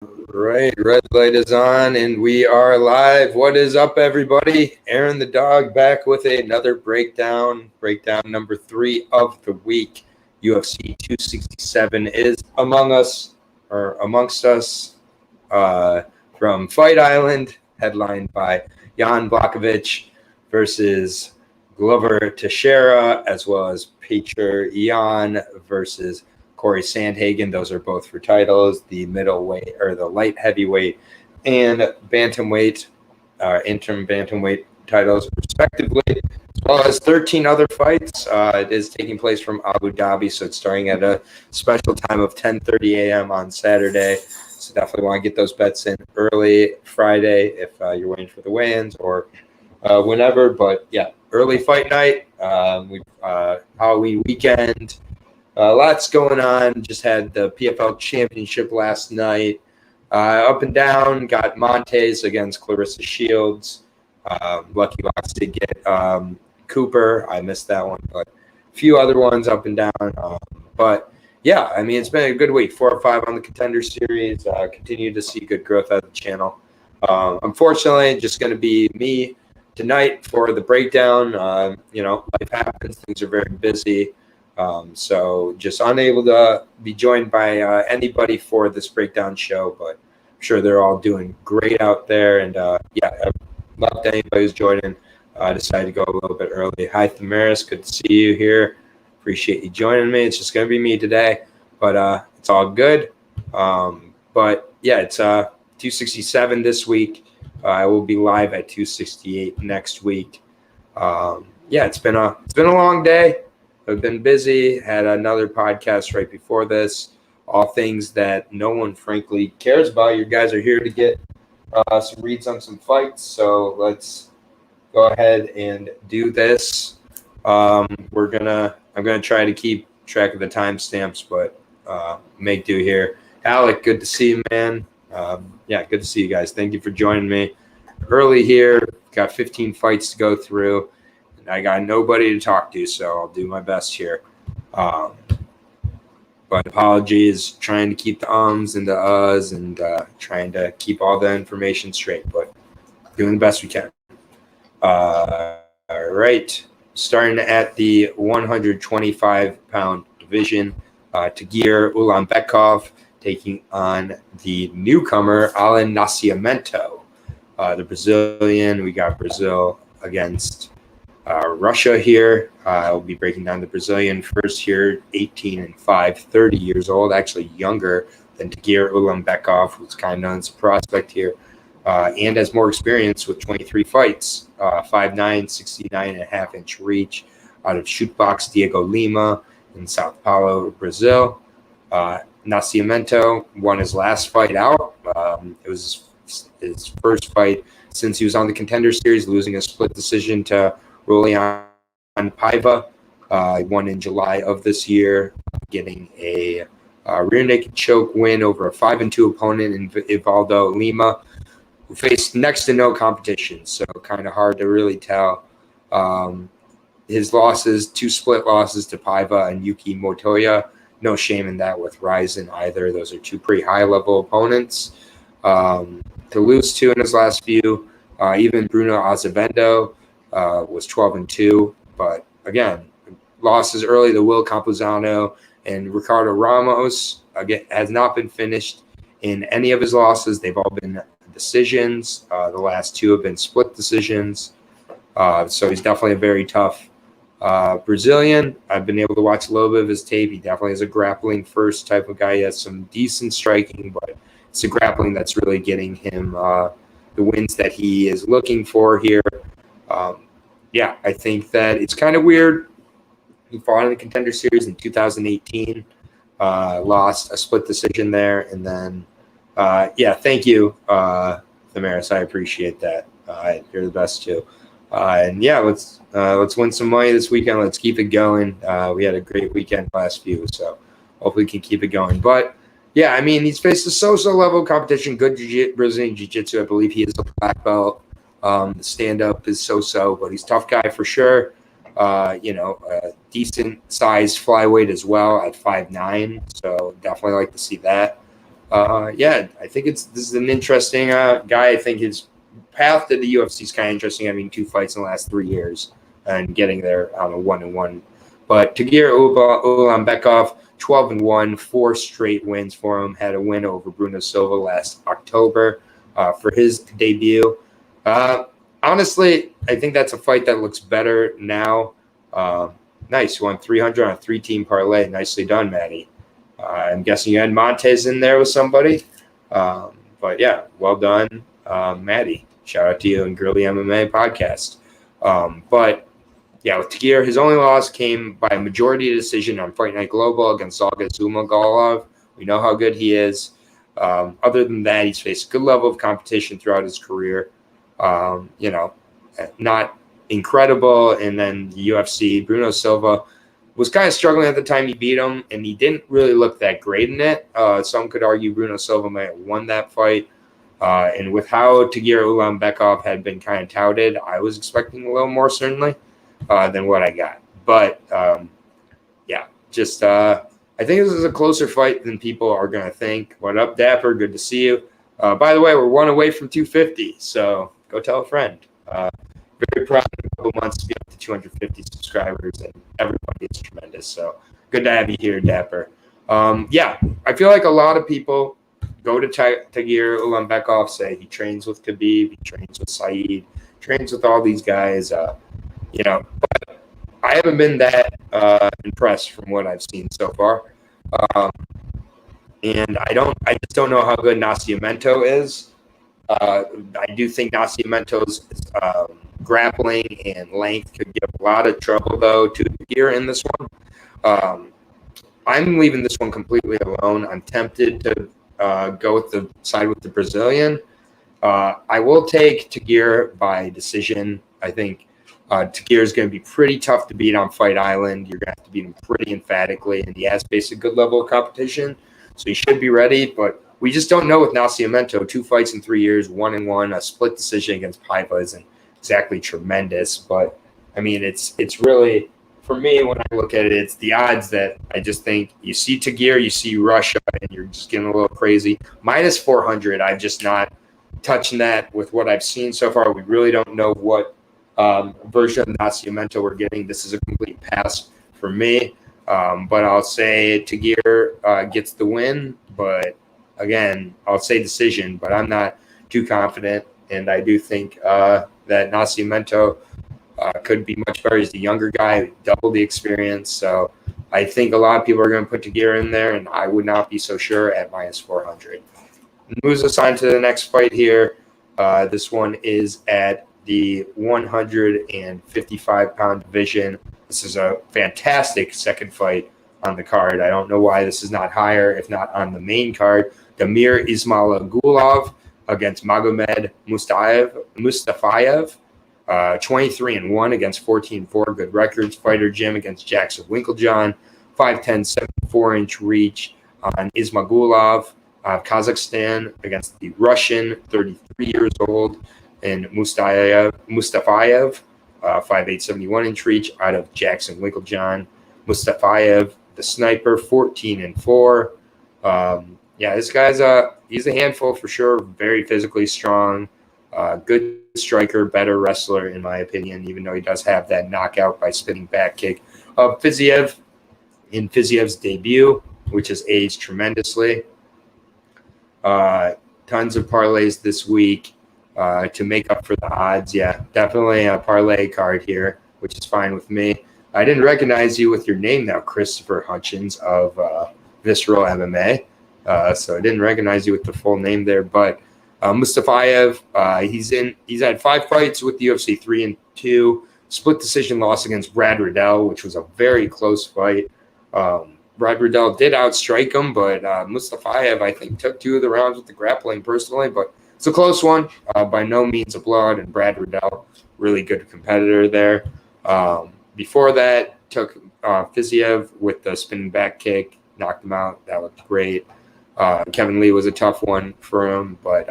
Right, red light is on and we are live. What is up, everybody? Aaron the dog back with another breakdown number 3 of the week. UFC 267 is amongst us from Fight Island, headlined by Jan Blachowicz versus Glover Texiera, as well as Petr Yan versus Corey Sandhagen. Those are both for titles, the middleweight or the light heavyweight and bantamweight, interim bantamweight titles respectively, as well as 13 other fights. It is taking place from Abu Dhabi, so it's starting at a special time of 10:30 a.m. on Saturday. So definitely want to get those bets in early Friday if you're waiting for the weigh-ins or whenever. But yeah, early fight night, Halloween weekend. Lots going on. Just had the PFL championship last night. Up and down. Got Montes against Clarissa Shields. Lucky Box did get Cooper. I missed that one, but a few other ones up and down. But yeah, I mean, it's been a good week. 4 or 5 on the Contender Series. Continue to see good growth out of the channel. Unfortunately, just going to be me tonight for the breakdown. Life happens. Things are very busy. So just unable to be joined by anybody for this breakdown show, but I'm sure they're all doing great out there. And I love to anybody who's joining. Decided to go a little bit early. Hi, Thamaris. Good to see you here. Appreciate you joining me. It's just going to be me today, but it's all good. But yeah, it's 267 this week. I will be live at 268 next week. It's been a long day. I've been busy, had another podcast right before this, all things that no one frankly cares about. You guys are here to get some reads on some fights, so let's go ahead and do this. I'm gonna try to keep track of the timestamps, but make do here. Alec, good to see you, man. Good to see you guys. Thank you for joining me early here. Got 15 fights to go through. I got nobody to talk to, so I'll do my best here. But apologies, trying to keep the ums and the uhs and trying to keep all the information straight, but doing the best we can. All right, starting at the 125-pound division, Tagir Beckhoff taking on the newcomer, Alan Naciamento. The Brazilian, we got Brazil against Russia here. I'll be breaking down the Brazilian first here, 18-5, 30 years old, actually younger than Tagir Beckhoff, who's kind of known as a prospect here, and has more experience with 23 fights, 5'9", 69.5-inch reach out of Shootbox Diego Lima in Sao Paulo, Brazil. Naciamento won his last fight out. It was his first fight since he was on the Contender Series, losing a split decision to Rolian Paiva. He won in July of this year, getting a rear naked choke win over a 5-2 opponent in Ivaldo Lima, who faced next to no competition. So kind of hard to really tell. His losses, 2 split losses to Paiva and Yuki Motoya. No shame in that with Ryzen either. Those are 2 pretty high-level opponents to lose to in his last few. Even Bruno Azevedo was 12-2, but again, losses early to Will Campuzano and Ricardo Ramos. Again, has not been finished in any of his losses. They've all been decisions. The last 2 have been split decisions. So he's definitely a very tough Brazilian. I've been able to watch a little bit of his tape. He definitely is a grappling first type of guy. He has some decent striking, but it's the grappling that's really getting him the wins that he is looking for here. I think that it's kind of weird. He fought in the Contender Series in 2018, lost a split decision there, and then, thank you, Thamaris. I appreciate that. You're the best too. Let's win some money this weekend. Let's keep it going. We had a great weekend last few, so hopefully we can keep it going. But yeah, I mean, he's faced a so-so level of competition. Good Brazilian Jiu-Jitsu. I believe he is a black belt. The stand-up is so-so, but he's a tough guy for sure. A decent-sized flyweight as well at 5'9", so definitely like to see that. I think this is an interesting guy. I think his path to the UFC is kind of interesting, having 2 fights in the last 3 years and getting there on a 1-1. But Tagir Beckhoff, 12-1, 4 straight wins for him. Had a win over Bruno Silva last October for his debut. Honestly, I think that's a fight that looks better now. Nice. You won 300 on a 3-team parlay. Nicely done, Maddie. I'm guessing you had Montez in there with somebody. But yeah, well done, Maddie. Shout out to you and Girly MMA podcast. But yeah, with Tagir, his only loss came by a majority decision on Fight Night Global against Olga Zumagulov. We know how good he is. Other than that, he's faced a good level of competition throughout his career. Not incredible. And then the UFC, Bruno Silva was kind of struggling at the time he beat him, and he didn't really look that great in it. Some could argue Bruno Silva might have won that fight. And with how Tagir Beckhoff had been kind of touted, I was expecting a little more, certainly, than what I got. But, I think this is a closer fight than people are going to think. What up, Dapper? Good to see you. By the way, we're 1 away from 250, so go tell a friend. Very proud in a couple months to be up to 250 subscribers, and everybody is tremendous. So good to have you here, Dapper. I feel like a lot of people go to Tagir Beckhoff, say he trains with Khabib, he trains with Saeed, trains with all these guys, but I haven't been that impressed from what I've seen so far. And I just don't know how good Naciamento is. I do think Naciamento's grappling and length could give a lot of trouble, though, to Tagir in this one. I'm leaving this one completely alone. I'm tempted to go with the side with the Brazilian. I will take Tagir by decision. I think Tagir is going to be pretty tough to beat on Fight Island. You're going to have to beat him pretty emphatically, and he has faced a good level of competition, so he should be ready. But we just don't know with Naciamento. 2 fights in 3 years, 1-1, a split decision against Paiva isn't exactly tremendous. But, I mean, it's really, for me, when I look at it, it's the odds that I just think you see Tagir, you see Russia, and you're just getting a little crazy. Minus 400, I'm just not touching that with what I've seen so far. We really don't know what version of Naciamento we're getting. This is a complete pass for me. But I'll say Tagir gets the win. But, again, I'll say decision, but I'm not too confident. And I do think that Naciamento could be much better. He's the younger guy, double the experience. So I think a lot of people are going to put Tagir in there, and I would not be so sure at minus 400. Moves us on to the next fight here. This one is at the 155-pound division. This is a fantastic second fight on the card. I don't know why this is not higher, if not on the main card. Amir Ismagulov against Magomed Mustafayev. 23-1 against 14-4. Good records. Fighter Gym against Jackson Winklejohn. 5'10", 74-inch reach on Ismagulov. Kazakhstan against the Russian, 33 years old, and Mustafayev, 5'8", 71-inch reach out of Jackson Winklejohn. Mustafayev, the sniper, 14-4. This guy's he's a handful for sure. Very physically strong, good striker, better wrestler in my opinion. Even though he does have that knockout by spinning back kick of Fiziev in Fiziev's debut, which has aged tremendously. Tons of parlays this week to make up for the odds. Yeah, definitely a parlay card here, which is fine with me. I didn't recognize you with your name now, Christopher Hutchins of Visceral MMA. So I didn't recognize you with the full name there. But Mustafayev, he's had 5 fights with the UFC, 3-2. Split decision loss against Brad Riddell, which was a very close fight. Brad Riddell did outstrike him, but Mustafayev, I think, took 2 of the rounds with the grappling personally. But it's a close one. By no means a blowout. And Brad Riddell, really good competitor there. Before that, took Fiziev with the spinning back kick, knocked him out. That looked great. Kevin Lee was a tough one for him. But,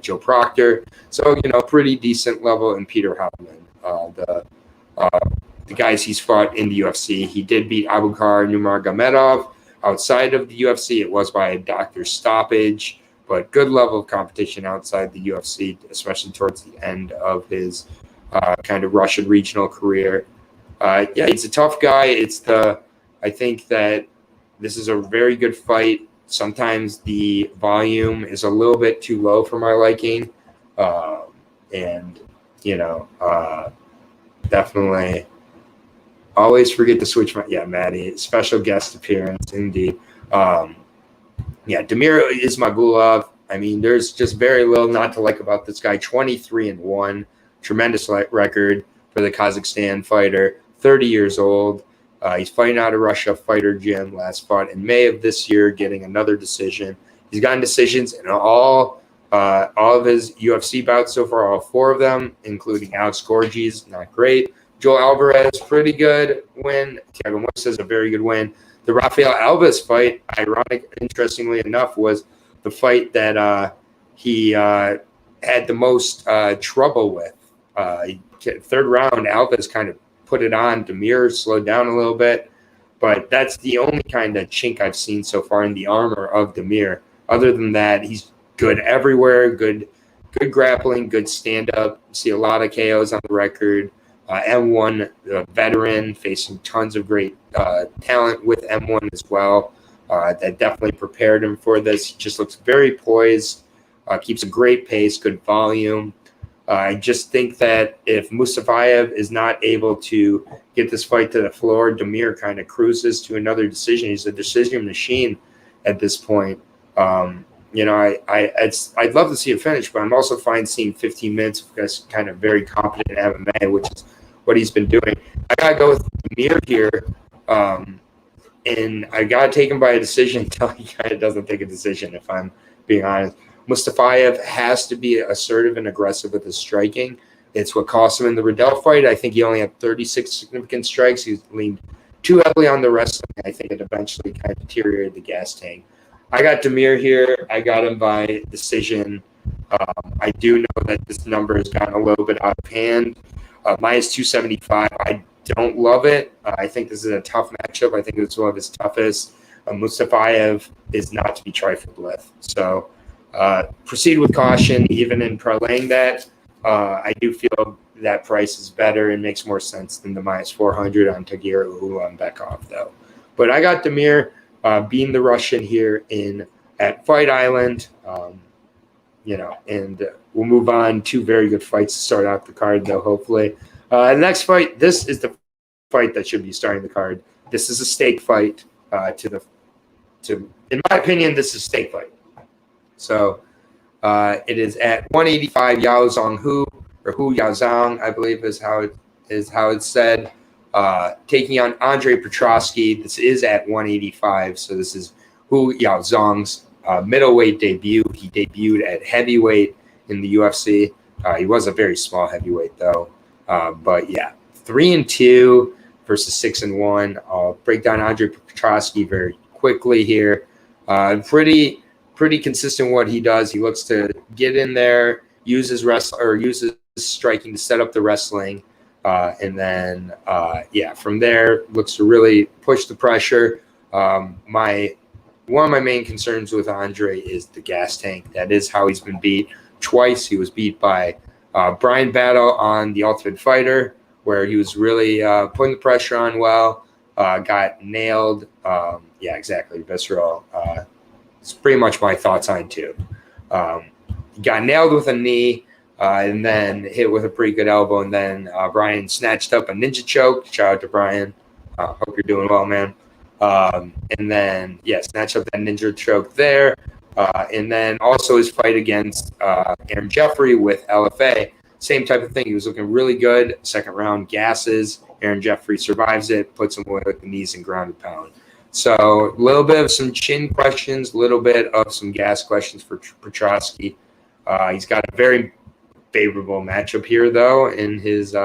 Joe Proctor. So, pretty decent level. And Peter Hauptmann, the guys he's fought in the UFC. He did beat Abubakar Nurmagomedov, outside of the UFC. It was by a doctor's stoppage, but good level of competition outside the UFC, especially towards the end of his kind of Russian regional career. He's a tough guy. I think that this is a very good fight. Sometimes the volume is a little bit too low for my liking. Definitely always forget to switch Maddie, special guest appearance indeed. Damir Ismagulov. I mean, there's just very little not to like about this guy. 23-1, tremendous record for the Kazakhstan fighter, 30 years old. He's fighting out of Russia fighter gym, last fought in May of this year, getting another decision. He's gotten decisions in all of his UFC bouts so far, all 4 of them, including Alex Gorgi's, not great. Joel Alvarez, pretty good win. Thiago Moises, a very good win. The Rafael Alves fight, interestingly enough, was the fight that he had the most trouble with. Third round, Alves kind of put it on. Damir slowed down a little bit, but that's the only kind of chink I've seen so far in the armor of Damir. Other than that, he's good everywhere, good grappling, good stand-up. See a lot of KOs on the record. M1, veteran, facing tons of great talent with M1 as well. That definitely prepared him for this. He just looks very poised, keeps a great pace, good volume. I just think that if Mustafayev is not able to get this fight to the floor, Damir kind of cruises to another decision. He's a decision machine at this point. I'd love to see it finish, but I'm also fine seeing 15 minutes of this kind of very competent MMA, which is what he's been doing. I got to go with Amir here, and I got to take him by a decision until he kind of doesn't take a decision, if I'm being honest. Mustafayev has to be assertive and aggressive with his striking. It's what cost him in the Riddell fight. I think he only had 36 significant strikes. He leaned too heavily on the wrestling. I think it eventually kind of deteriorated the gas tank. I got Damir here. I got him by decision. I do know that this number has gotten a little bit out of hand. Minus 275. I don't love it. I think this is a tough matchup. I think it's one of his toughest. Mustafayev is not to be trifled with. So proceed with caution, even in parlaying that. I do feel that price is better and makes more sense than the minus 400 on Texiera on Beckhoff, though. But I got Damir being the Russian here at Fight Island. And we'll move on. 2 very good fights to start out the card, though, hopefully. The next fight, this is the fight that should be starting the card. This is a stake fight. In my opinion, this is a stake fight. So it is at 185. Yao Zhang or Hu Yaozong, I believe is how it's said. Taking on Andre Petrosky. This is at 185. So this is Hu Yaozong's middleweight debut. He debuted at heavyweight in the UFC. He was a very small heavyweight though. But yeah, 3-2 versus 6-1. I'll break down Andre Petrosky very quickly here. Pretty consistent what he does. He looks to get in there, use his striking to set up the wrestling, and then from there looks to really push the pressure. One of my main concerns with Andre is the gas tank. That is how he's been beat twice. He was beat by Brian Battle on The Ultimate Fighter, where he was really putting the pressure on well, got nailed. Exactly, visceral. It's pretty much my thoughts on it too. He got nailed with a knee and then hit with a pretty good elbow, and then Brian snatched up a ninja choke. Shout out to Brian. Hope you're doing well, man. And then, snatched up that ninja choke there. And then also his fight against Aaron Jeffrey with LFA. Same type of thing. He was looking really good. Second round gasses. Aaron Jeffrey survives it, puts him away with the knees and ground and pound. So a little bit of some chin questions, a little bit of some gas questions for Petrosky. He's got a very favorable matchup here, though, in his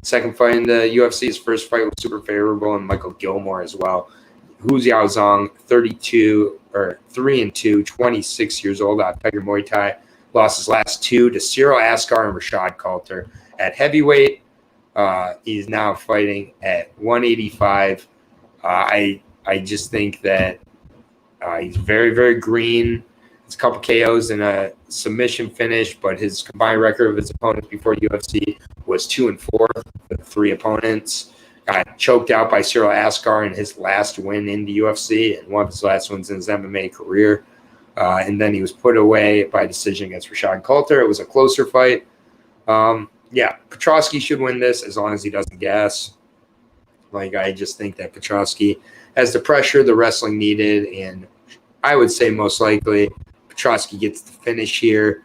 second fight in the UFC. His first fight was super favorable, and Michael Gilmore as well. Hu Yaozong, 3-2, 26 years old, out of Tiger Muay Thai. Lost his last 2 to Cyril Askar and Rashad Coulter. At heavyweight, he's now fighting at 185. I just think that He's very, very green. It's a couple KOs and a submission finish, but his combined record of his opponents before UFC was 2-4 with 3 opponents. Got choked out by Cyril Askar in his last win in the UFC and one of his last wins in his MMA career. And then he was put away by decision against Rashad Coulter. It was a closer fight. Petroski should win this as long as he doesn't gas. I just think that Petroski has the pressure, the wrestling needed, and I would say most likely Petroski gets the finish here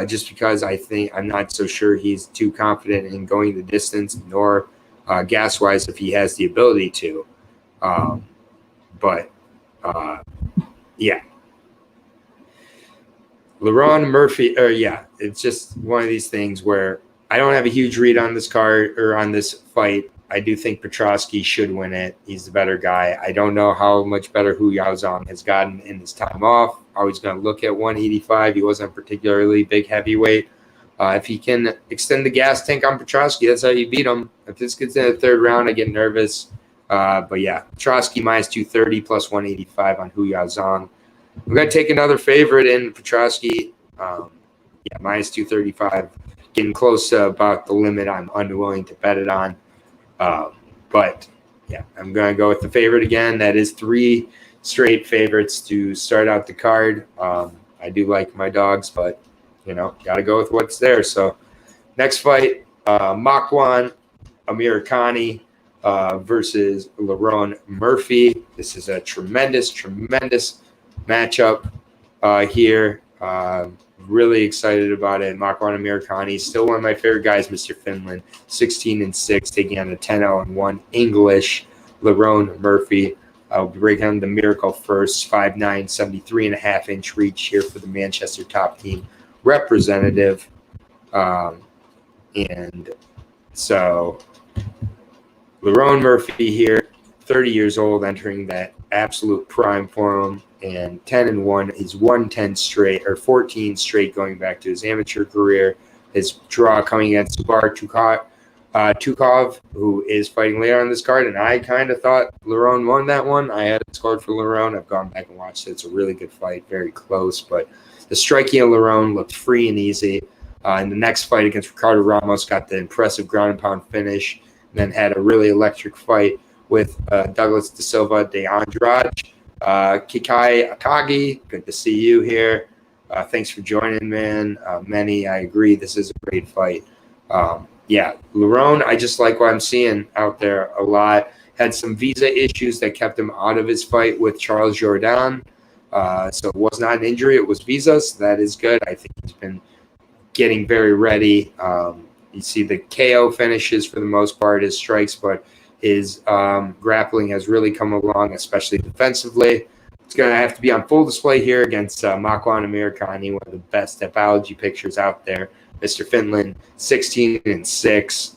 just because I'm not so sure he's too confident in going the distance, nor gas-wise if he has the ability to. Laurent Murphy, it's just one of these things where I don't have a huge read on this card or on this fight. I do think Petroski should win it. He's the better guy. I don't know how much better Hu Yaozong has gotten in his time off. Always going to look at 185. He wasn't a particularly big heavyweight. If he can extend the gas tank on Petroski, that's how you beat him. If this gets in the third round, I get nervous. Petroski minus 230 plus 185 on Hu Yaozong. I'm going to take another favorite in Petroski. Minus 235. Getting close to about the limit I'm unwilling to bet it on. I'm going to go with the favorite again. That is 3 straight favorites to start out the card. I do like my dogs, but, got to go with what's there. So next fight, Makwan, Amir Khani versus Laurent Murphy. This is a tremendous matchup here. Really excited about it. Makwan Amir Khani, still one of my favorite guys, Mr. Finland, 16-6, taking on a 10-1 English Laurent Murphy. I'll break down the Miracle first, 5'9", 73.5-inch reach here for the Manchester top team representative. And so Laurent Murphy here, 30 years old, entering that absolute prime for him. And 10-1, he's won 10 straight or 14 straight going back to his amateur career. His draw coming against Sibera Tukov, who is fighting later on this card. And I kind of thought Laurent won that one. I had it scored for Laurent. I've gone back and watched it. It's a really good fight, very close. But the striking of Laurent looked free and easy. In the next fight against Ricardo Ramos, got the impressive ground and pound finish, and then had a really electric fight with Douglas Da Silva de Andrade. Kikai Akagi, good to see you here. Thanks for joining, man. Manny, I agree. This is a great fight. Laurent, I just like what I'm seeing out there a lot. Had some visa issues that kept him out of his fight with Charles Jourdain. So it was not an injury. It was visas. So that is good. I think he's been getting very ready. You see the KO finishes for the most part, his strikes, but his grappling has really come along, especially defensively. It's going to have to be on full display here against Makwan Amir Khani, one of the best Tapology pictures out there. Mr. Finland, 16-6.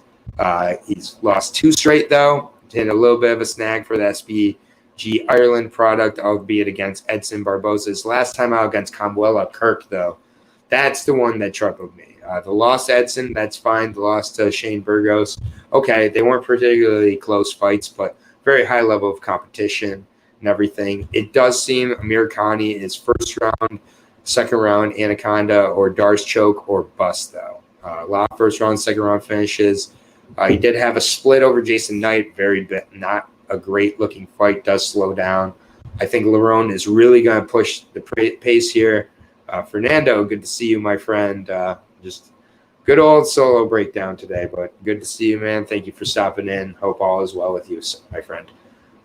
He's lost 2 straight, though. Hit a little bit of a snag for the SBG Ireland product, albeit against Edson Barbosa's last time out against Kamwela Kirk, though. That's the one that troubled me. The loss to Edson, that's fine. The loss to Shane Burgos, okay, they weren't particularly close fights, but very high level of competition and everything. It does seem Amir Khani is first round, second round, Anaconda, or Dar's choke, or bust, though. A lot of first round, second round finishes. He did have a split over Jason Knight, not a great looking fight, does slow down. I think Laurent is really going to push the pace here. Fernando, good to see you, my friend. Just good old solo breakdown today, but good to see you, man. Thank you for stopping in. Hope all is well with you, my friend.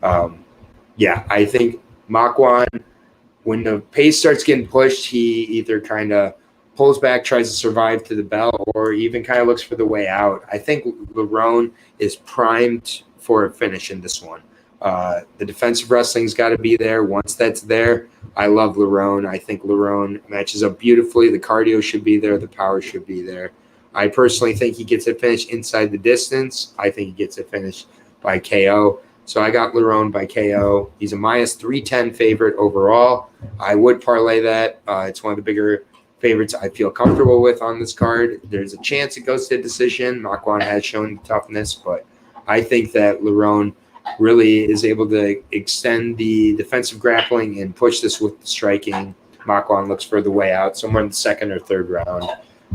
I think Makwan, when the pace starts getting pushed, he either kind of pulls back, tries to survive to the bell, or even kind of looks for the way out. I think Laurent is primed for a finish in this one. The defensive wrestling's got to be there. Once that's there, I love Laurent. I think Laurent matches up beautifully. The cardio should be there. The power should be there. I personally think he gets a finish inside the distance. I think he gets a finish by KO. So I got Laurent by KO. He's a minus 310 favorite overall. I would parlay that. It's one of the bigger favorites I feel comfortable with on this card. There's a chance it goes to a decision. Makwan has shown toughness, but I think that Laurent really is able to extend the defensive grappling and push this with the striking. Makwan looks for the way out, somewhere in the second or third round.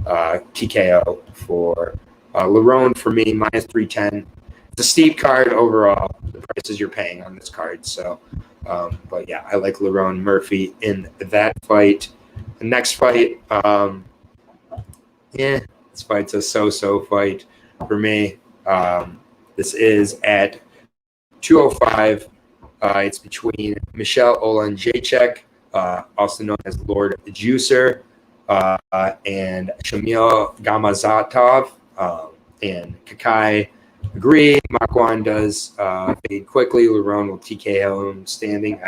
TKO for Laurent for me, minus 310. It's a steep card overall, the prices you're paying on this card. So, but yeah, I like Laurent Murphy in that fight. The next fight, this fight's a so-so fight for me. This is at 205. It's between Michel Olenjacek, also known as Lord Juicer, and Shamil Gamazatov, and Kakai agree. Makwan does fade quickly. Laurent will TKO him standing.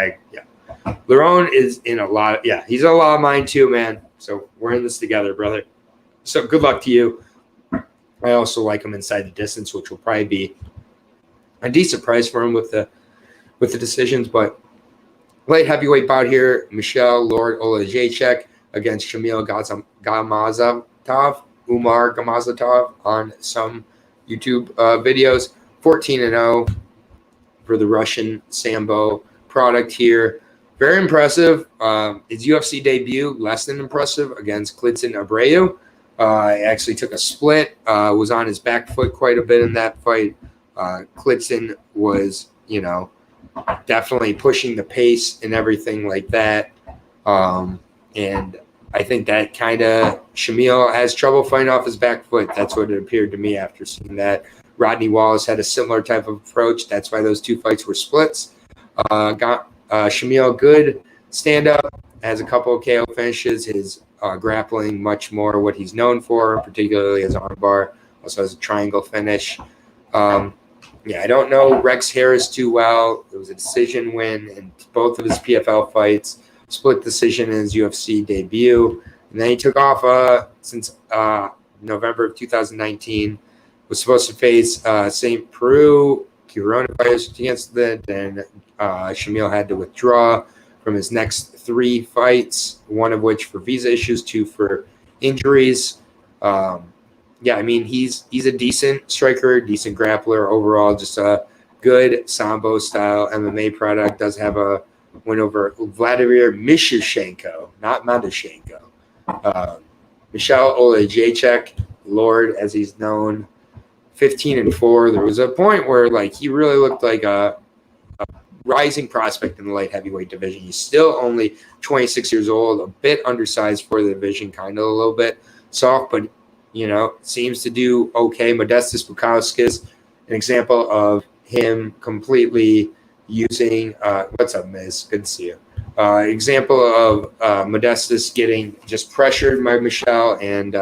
Laurent is in a lot. He's in a lot of mine too, man. So we're in this together, brother. So good luck to you. I also like him inside the distance, which will probably be a decent price for him with the decisions. But light heavyweight bout here: Michel Lord Olenjacek against Shamil Gamazatov, Umar Gamazatov on some YouTube videos. 14-0 for the Russian Sambo product here. Very impressive. His UFC debut, less than impressive, against Klidson Abreu. He actually took a split, was on his back foot quite a bit in that fight. Klidson was, definitely pushing the pace and everything like that. And I think that kind of Shamil has trouble fighting off his back foot. That's what it appeared to me after seeing that. Rodney Wallace had a similar type of approach. That's why those two fights were splits. Shamil, good stand-up, has a couple of KO finishes. His grappling, much more what he's known for, particularly as armbar. Also has a triangle finish. I don't know Rex Harris too well. It was a decision win in both of his PFL fights. Split decision in his UFC debut. And then he took off since November of 2019. Was supposed to face St. Peru coronavirus against it. Then Shamil had to withdraw from his next 3 fights, one of which for visa issues, 2 for injuries. He's a decent striker, decent grappler overall, just a good Sambo style MMA product. Does have a win over Vladimir Mishushenko, not Madushenko. Michel Olenjacek, Lord as he's known, 15-4. There was a point where he really looked like a rising prospect in the light heavyweight division. He's still only 26 years old, a bit undersized for the division, kind of a little bit soft, but seems to do okay. Modestas Bukauskas, an example of him completely using what's up, Miz? Good to see you. Example of Modestas getting just pressured by Michel, and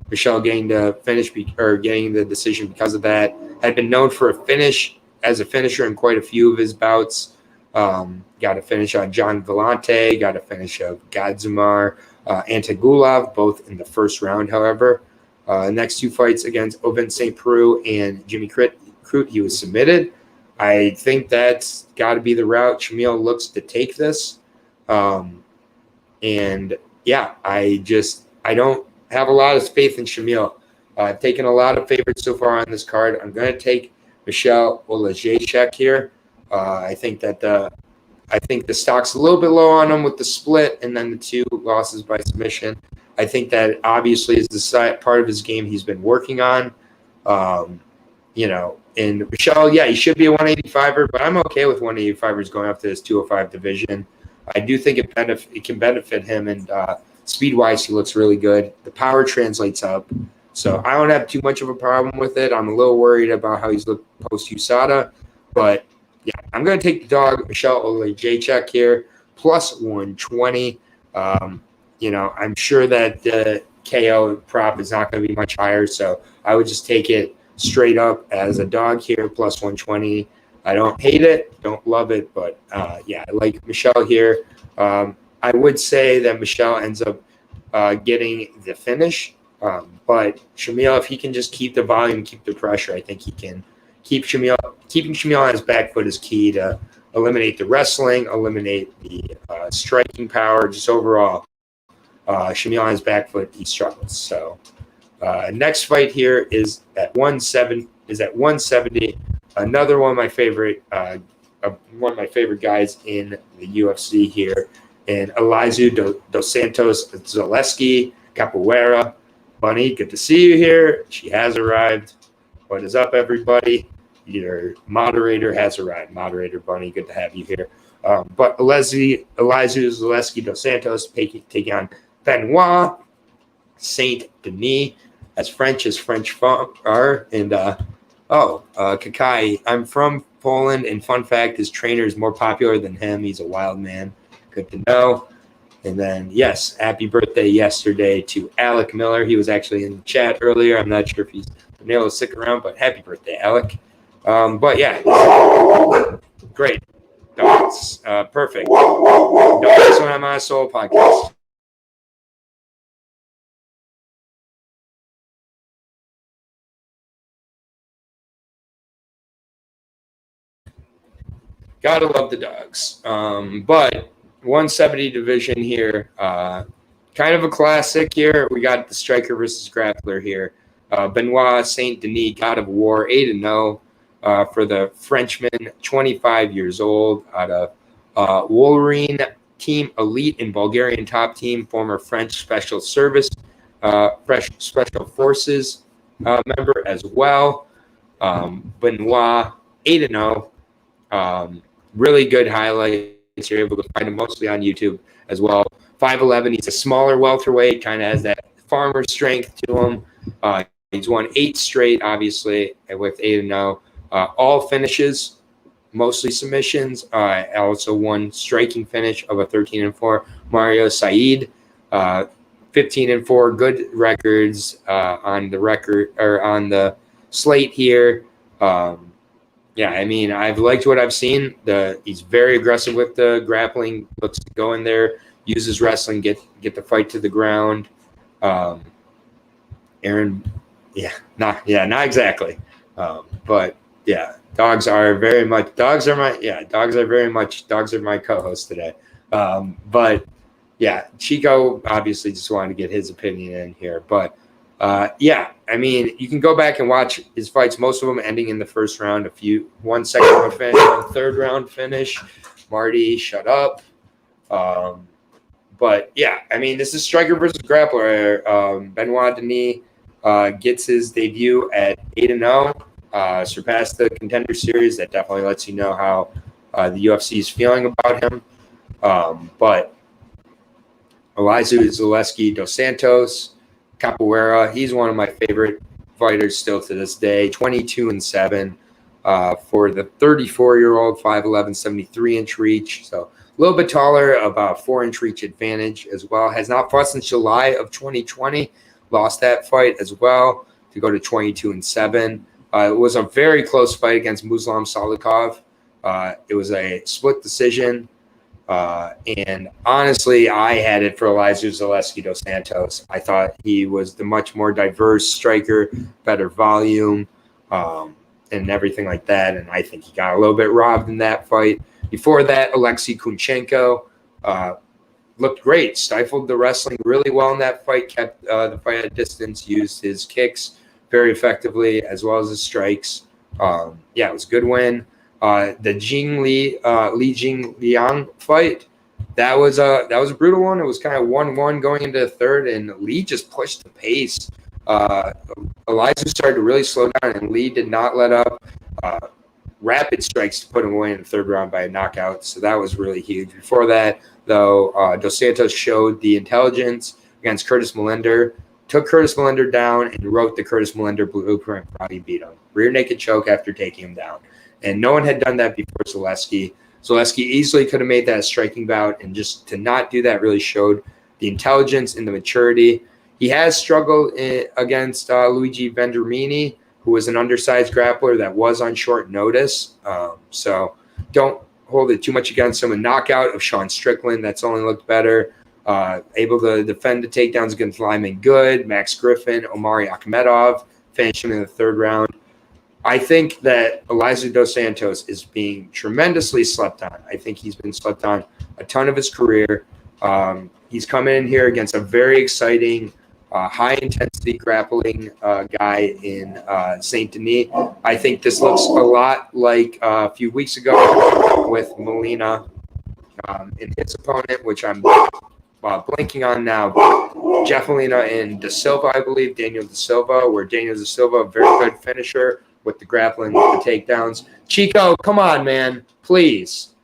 Michel getting the finish getting the decision because of that. Had been known for a finisher in quite a few of his bouts. Got a finish on John Vellante, got a finish of Gadzumar Antigulov, both in the first round, however. Next 2 fights against Ovince St. Peru and Jimmy Crute, he was submitted. I think that's got to be the route Shamil looks to take this. I don't have a lot of faith in Shamil. I've taken a lot of favorites so far on this card. I'm going to take Michel Olenjacek here. I think the stock's a little bit low on him with the split and then the 2 losses by submission. I think that obviously is the part of his game he's been working on. And Michel, he should be a 185er, but I'm okay with 185ers going up to this 205 division. I do think it can benefit him, and speed-wise, he looks really good. The power translates up, so I don't have too much of a problem with it. I'm a little worried about how he's looked post-USADA, but I'm going to take the dog, Michel Olenjacek here, plus 120. I'm sure that the KO prop is not going to be much higher, so I would just take it straight up as a dog here, plus 120. I don't hate it, don't love it, but I like Michel here. I would say that Michel ends up getting the finish, but Shamil, if he can just keep the volume, keep the pressure, I think he can keep Shamil. Keeping Shamil on his back foot is key to eliminate the wrestling, eliminate the striking power, just overall. Shamil on his back foot, he struggles. So next fight here is at 170. another one of my favorite guys in the UFC here, and Eliza Dos Santos, Zaleski, Capoeira. Bunny, good to see you here. She has arrived. What is up, everybody? Your moderator has arrived. Moderator Bunny, good to have you here. But Eliza Zaleski Dos Santos taking on Benoit Saint Denis, as French are. And Kakai, I'm from Poland, and fun fact, his trainer is more popular than him. He's a wild man. Good to know. And then, yes, happy birthday yesterday to Alec Miller. He was actually in the chat earlier. I'm not sure if he's been able to stick around, but happy birthday, Alec. But yeah, great. Dogs, perfect. Dogs when I'm on a solo podcast. Gotta love the dogs. But 170 division here, kind of a classic here. We got the striker versus grappler here. Benoit Saint Denis, God of War, 8-0 for the Frenchman, 25 years old, out of Wolverine Team Elite and Bulgarian top team, former French Special Service, Special Forces member as well. Benoit, 8-0. Really good highlights. You're able to find him mostly on YouTube as well. 5'11". He's a smaller welterweight, kind of has that farmer strength to him. He's won 8 straight, obviously, with 8-0. All finishes, mostly submissions. Also one striking finish of a 13-4. Mario Said, 15-4. Good records on the slate here. Yeah, I mean, I've liked what I've seen. He's very aggressive with the grappling. Looks to go in there, uses wrestling, get the fight to the ground. Aaron, not exactly. But yeah, dogs are my co-host today. But yeah, Chico obviously just wanted to get his opinion in here. But yeah, I mean, you can go back and watch his fights. Most of them ending in the first round. One second round finish, one third round finish. Marty, shut up. But yeah, I mean, this is striker versus grappler. Benoit Denis gets his debut at 8-0. Surpassed the Contender Series. That definitely lets you know how the UFC is feeling about him. But Eliza Zaleski Dos Santos, Capoeira, he's one of my favorite fighters still to this day. 22-7 for the 34-year-old, 5'11", 73-inch reach. So a little bit taller, about 4-inch reach advantage as well. Has not fought since July of 2020. Lost that fight as well to go to 22-7. It was a very close fight against Muslim Salikov. It was a split decision. And honestly, I had it for Eliza Zaleski Dos Santos. I thought he was the much more diverse striker, better volume, and everything like that. And I think he got a little bit robbed in that fight. Before that, Alexei Kunchenko looked great, stifled the wrestling really well in that fight, kept the fight at distance, used his kicks very effectively as well as his strikes. Yeah, it was a good win. The Jin Liang fight, that was a brutal one. It was kind of 1-1 going into the third, and Lee just pushed the pace. Eliza started to really slow down, and Lee did not let up. Rapid strikes to put him away in the third round by a knockout, so that was really huge. Before that, though, Dos Santos showed the intelligence against Curtis Millender, took Curtis Millender down, and wrote the Curtis Millender blueprint for how he beat him. Rear naked choke after taking him down. And no one had done that before Zaleski. Zaleski easily could have made that a striking bout, and just to not do that really showed the intelligence and the maturity. He has struggled against Luigi Vendramini, who was an undersized grappler that was on short notice. So don't hold it too much against him. A knockout of Sean Strickland, that's only looked better. Able to defend the takedowns against Lyman Good, Max Griffin, Omari Akhmedov, finished him in the third round. I think that Eliza Dos Santos is being tremendously slept on. I think he's been slept on a ton of his career. He's coming in here against a very exciting high-intensity grappling guy in St. Denis. I think this looks a lot like a few weeks ago with Molina and his opponent, which I'm blanking on now. Jeff Molina and Da Silva, I believe, Daniel Da Silva, where Daniel Da Silva, a very good finisher with the grappling, with the takedowns. Chico, come on, man, please.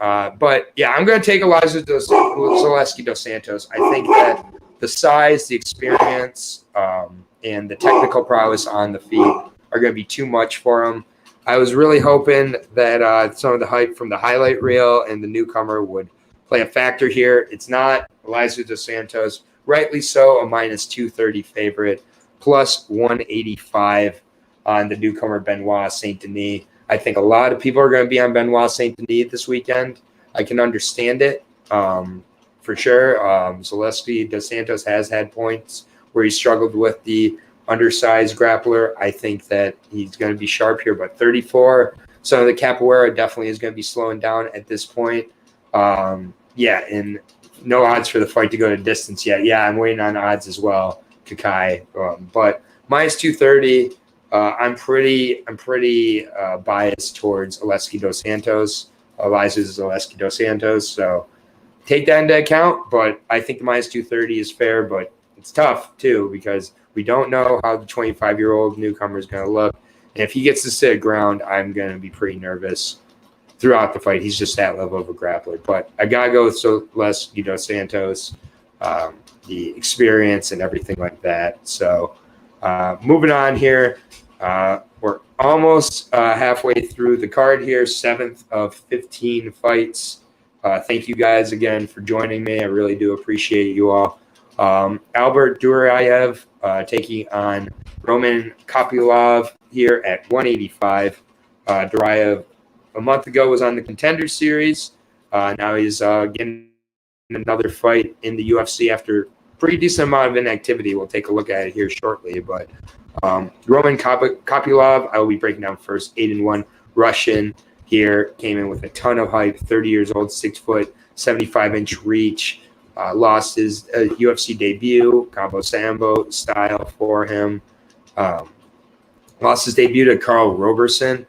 But yeah, I'm going to take Eliza Zaleski Dos Santos. I think that the size, the experience, and the technical prowess on the feet are going to be too much for him. I was really hoping that some of the hype from the highlight reel and the newcomer would play a factor here. It's not. Eliza Dos Santos, rightly so, a minus 230 favorite, plus 185 on the newcomer Benoit St. Denis. I think a lot of people are going to be on Benoit St. Denis this weekend. I can understand it for sure. Zaleski Dos Santos has had points where he struggled with the undersized grappler. I think that he's going to be sharp here, but 34. So the capoeira definitely is going to be slowing down at this point. Yeah, and no odds for the fight to go to distance yet. Yeah, I'm waiting on odds as well, Kakai. But minus 230. I'm pretty biased towards Zaleski Dos Santos, Eliza Zaleski Dos Santos. So take that into account. But I think the minus 230 is fair, but it's tough too because we don't know how the 25-year-old newcomer is going to look. And if he gets to sit ground, I'm going to be pretty nervous throughout the fight. He's just that level of a grappler. But I got to go with Zaleski Dos Santos, the experience and everything like that. So moving on here. We're almost halfway through the card here, 7th of 15 fights. Thank you guys again for joining me. I really do appreciate you all. Albert Doriav taking on Roman Kopylov here at 185. Doriav a month ago was on the Contender Series. Now he's getting another fight in the UFC after pretty decent amount of inactivity. We'll take a look at it here shortly, but Roman Kopylov, I will be breaking down first. 8-1 Russian here, came in with a ton of hype. 30 years old, 6 foot, 75-inch reach. Lost his UFC debut, combo sambo style for him. Lost his debut to Carl Roberson.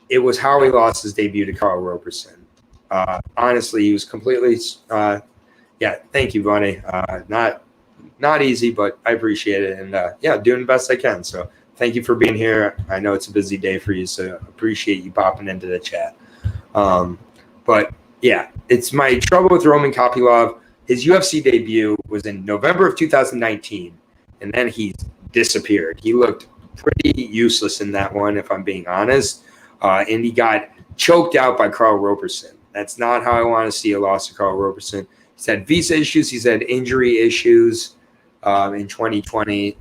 It was how he lost his debut to Carl Roberson. Honestly, he was completely. Yeah, thank you, buddy. Not easy, but I appreciate it, and yeah, doing the best I can. So thank you for being here. I know it's a busy day for you, so appreciate you popping into the chat. But yeah, it's my trouble with Roman Kopylov. His UFC debut was in November of 2019, and then he disappeared. He looked pretty useless in that one, if I'm being honest, and he got choked out by Carl Roberson. That's not how I want to see a loss to Carl Roberson. He's had visa issues. He's had injury issues in 2020.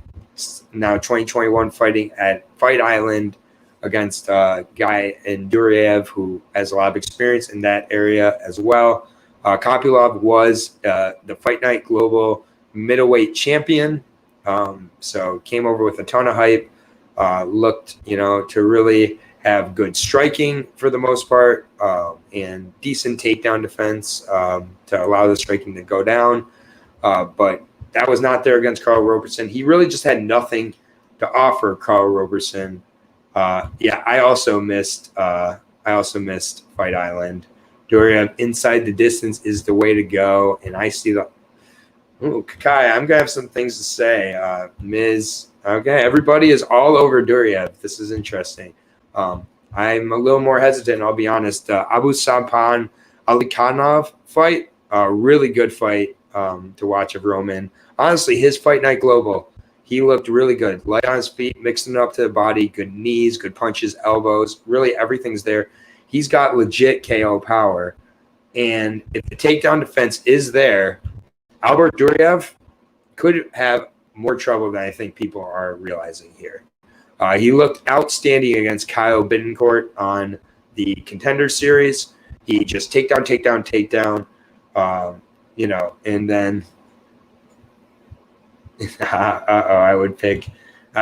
Now 2021 fighting at Fight Island against a guy in Doriav who has a lot of experience in that area as well. Kopylov was the Fight Night Global middleweight champion. So came over with a ton of hype. Looked, to really have good striking for the most part and decent takedown defense to allow the striking to go down. But that was not there against Carl Roberson. He really just had nothing to offer Carl Roberson. Yeah, I also missed Fight Island. Doriav, inside the distance is the way to go. And I see Kakai, I'm going to have some things to say. Miz, okay, everybody is all over Doriav. This is interesting. I'm a little more hesitant, I'll be honest. Abu Saban Alikhanov fight, a really good fight to watch of Roman. Honestly, his Fight Night Global, he looked really good. Light on his feet, mixing it up to the body, good knees, good punches, elbows. Really, everything's there. He's got legit KO power. And if the takedown defense is there, Albert Doriav could have more trouble than I think people are realizing here. He looked outstanding against Kyle Bittencourt on the Contender Series. He just takedown, and then I would pick.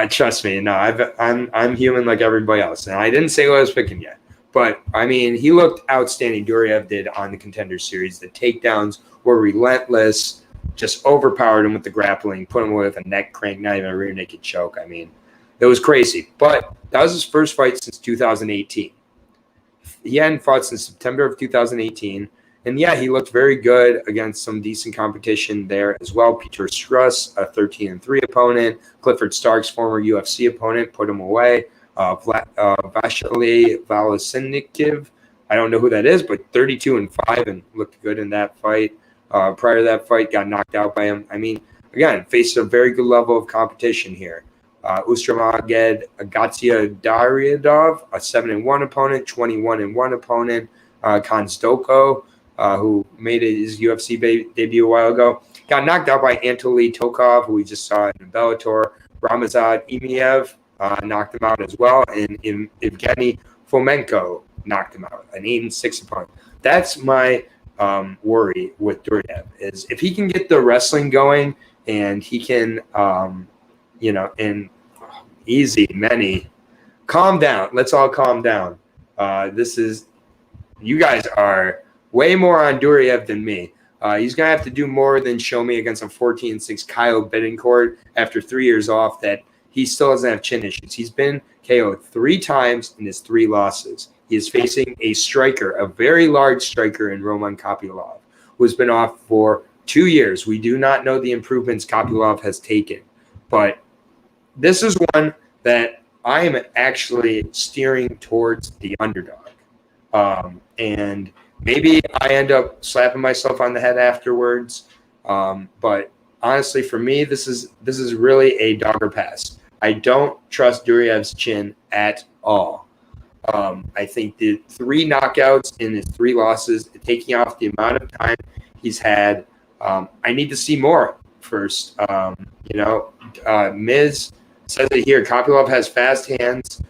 Trust me, no, I'm human like everybody else, and I didn't say what I was picking yet. But I mean, he looked outstanding. Doriav did on the Contender Series. The takedowns were relentless. just overpowered him with the grappling, put him away with a neck crank, not even a rear naked choke. I mean, it was crazy. But that was his first fight since 2018. He hadn't fought since September of 2018. And yeah, he looked very good against some decent competition there as well. Peter Struss, a 13-3 opponent. Clifford Starks, former UFC opponent, put him away. Vasily Valosinikiv, I don't know who that is, but 32-5 and looked good in that fight. Prior to that fight, got knocked out by him. I mean, again, faced a very good level of competition here. Ustramaged Agatia Doriav, a 7-1 opponent, 21-1 opponent. Konzdoko, who made his UFC debut a while ago, got knocked out by Anatoly Tokov, who we just saw in Bellator. Ramazan Imiev knocked him out as well, and Evgeny Fomenko knocked him out, an 8-6 opponent. That's my worry with Doriav, is if he can get the wrestling going and he can, calm down. Let's all calm down. You guys are way more on Doriav than me. He's going to have to do more than show me against a 14-6 Kyle Bettencourt after 3 years off that he still doesn't have chin issues. He's been KO'd 3 times in his 3 losses. He is facing a striker, a very large striker in Roman Kopylov, who has been off for 2 years. We do not know the improvements Kopylov has taken, but this is one that I am actually steering towards the underdog. And maybe I end up slapping myself on the head afterwards. But honestly, for me, this is really a dogger pass. I don't trust Doriav's chin at all. I think the 3 knockouts in his 3 losses, taking off the amount of time he's had, I need to see more first. Miz says it here. Kopylov has fast hands.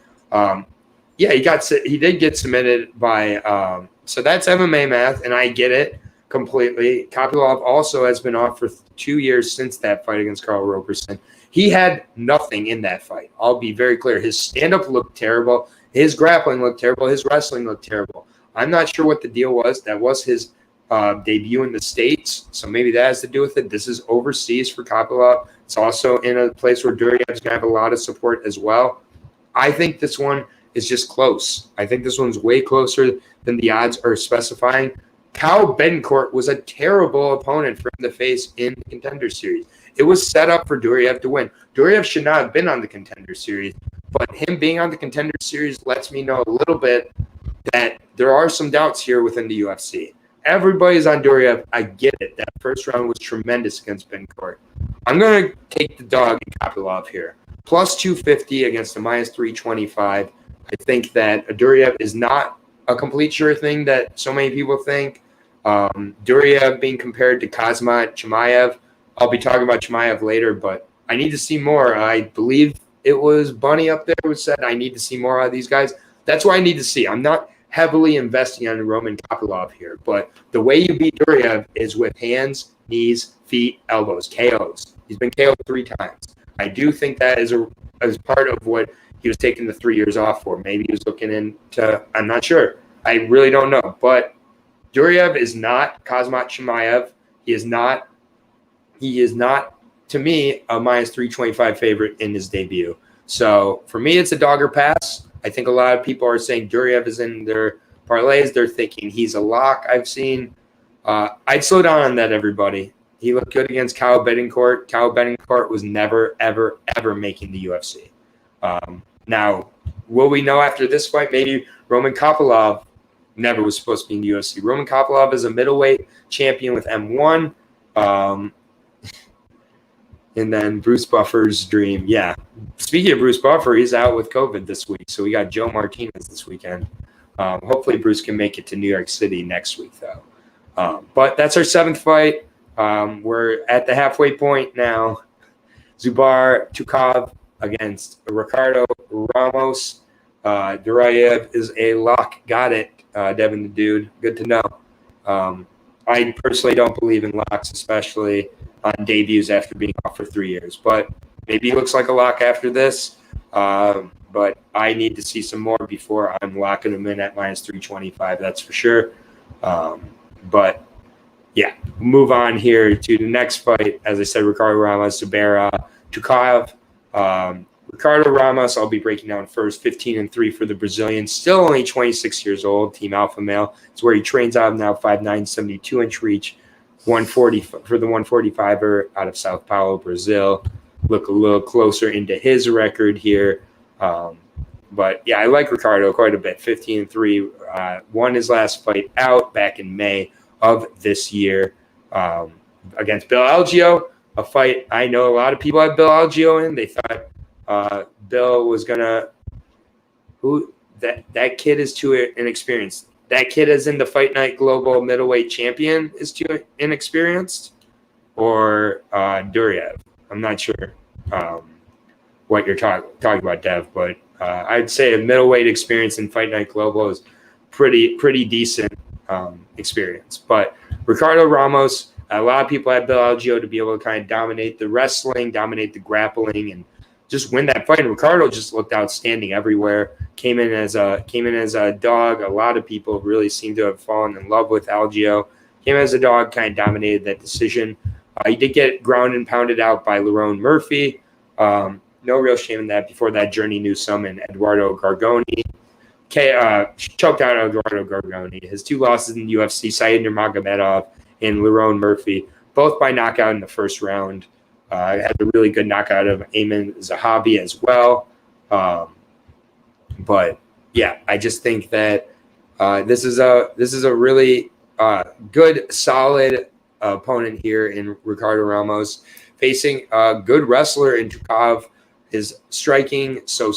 He did get submitted by so that's MMA math, and I get it completely. Kopylov also has been off for 2 years since that fight against Carl Roberson. He had nothing in that fight. I'll be very clear. His stand-up looked terrible. His grappling looked terrible. His wrestling looked terrible. I'm not sure what the deal was. That was his debut in the States, so maybe that has to do with it. This is overseas for Kopylov. It's also in a place where Doriav's going to have a lot of support as well. I think this one is just close. I think this one's way closer than the odds are specifying. Kyle Bettencourt was a terrible opponent for him to face in the Contender Series. It was set up for Doriav to win. Doriav should not have been on the Contender Series, but him being on the Contender Series lets me know a little bit that there are some doubts here within the UFC. Everybody's on Doriav. I get it. That first round was tremendous against Bettencourt. I'm going to take the dog in Kopylov here. Plus 250 against a minus 325. I think that Doriav is not a complete sure thing that so many people think. Doriav being compared to Kazmat Chimaev. I'll be talking about Chimaev later, but I need to see more. I believe it was Bunny up there who said I need to see more out of these guys. That's what I need to see. I'm not heavily investing on Roman Kopylov here, but the way you beat Doriav is with hands, knees, feet, elbows, KOs. He's been KO'd 3 times. I do think that is part of what he was taking the 3 years off for. Maybe he was looking into, I'm not sure. I really don't know. But Doriav is not Kazmat Chimaev. He is not, to me, a minus 325 favorite in his debut. So for me, it's a dogger pass. I think a lot of people are saying Doriav is in their parlays. They're thinking he's a lock. I've seen. I'd slow down on that, everybody. He looked good against Kyle Bettencourt. Kyle Bettencourt was never, ever, ever making the UFC. Now, will we know after this fight? Maybe Roman Kopylov never was supposed to be in the UFC. Roman Kopylov is a middleweight champion with M1. And then Bruce Buffer's dream. Yeah. Speaking of Bruce Buffer, he's out with COVID this week. So we got Joe Martinez this weekend. Hopefully Bruce can make it to New York City next week, though. But that's our 7th fight. We're at the halfway point now. Zubar Tukov against Ricardo Ramos. Doriav is a lock. Got it, Devin the Dude. Good to know. I personally don't believe in locks, especially on debuts after being off for 3 years. But maybe he looks like a lock after this. But I need to see some more before I'm locking him in at minus 325. That's for sure. But yeah, move on here to the next fight. As I said, Ricardo Ramos, Sibera, Tukov. Ricardo Ramos, I'll be breaking down first. 15-3 for the Brazilian. Still only 26 years old. Team Alpha Male. It's where he trains out of now. 5'9", 72-inch reach. 140 for the 145er out of Sao Paulo, Brazil. Look a little closer into his record here. But yeah, I like Ricardo quite a bit. 15-3. Won his last fight out back in May of this year against Bill Algeo. A fight I know a lot of people have Bill Algeo in. They thought Bill was gonna. That kid is too inexperienced. That kid is in the Fight Night Global Middleweight Champion is too inexperienced, or Doriav. I'm not sure what you're talking about, Dev, but I'd say a middleweight experience in Fight Night Global is pretty decent experience. But Ricardo Ramos, a lot of people had Bill Algeo to be able to kind of dominate the wrestling, dominate the grappling, and just win that fight. And Ricardo just looked outstanding everywhere. Came in as a dog. A lot of people really seem to have fallen in love with Algeo. Came as a dog, kind of dominated that decision. He did get ground and pounded out by Laurent Murphy. No real shame in that. Before that, Journey Newsome and Eduardo Gargoni. Choked out Eduardo Gargoni. His two losses in the UFC, Said Nurmagomedov and Laurent Murphy, both by knockout in the first round. Had a really good knockout of Ayman Zahabi as well. But yeah, I just think that this is a really good, solid opponent here in Ricardo Ramos, facing a good wrestler in Tukov. His striking so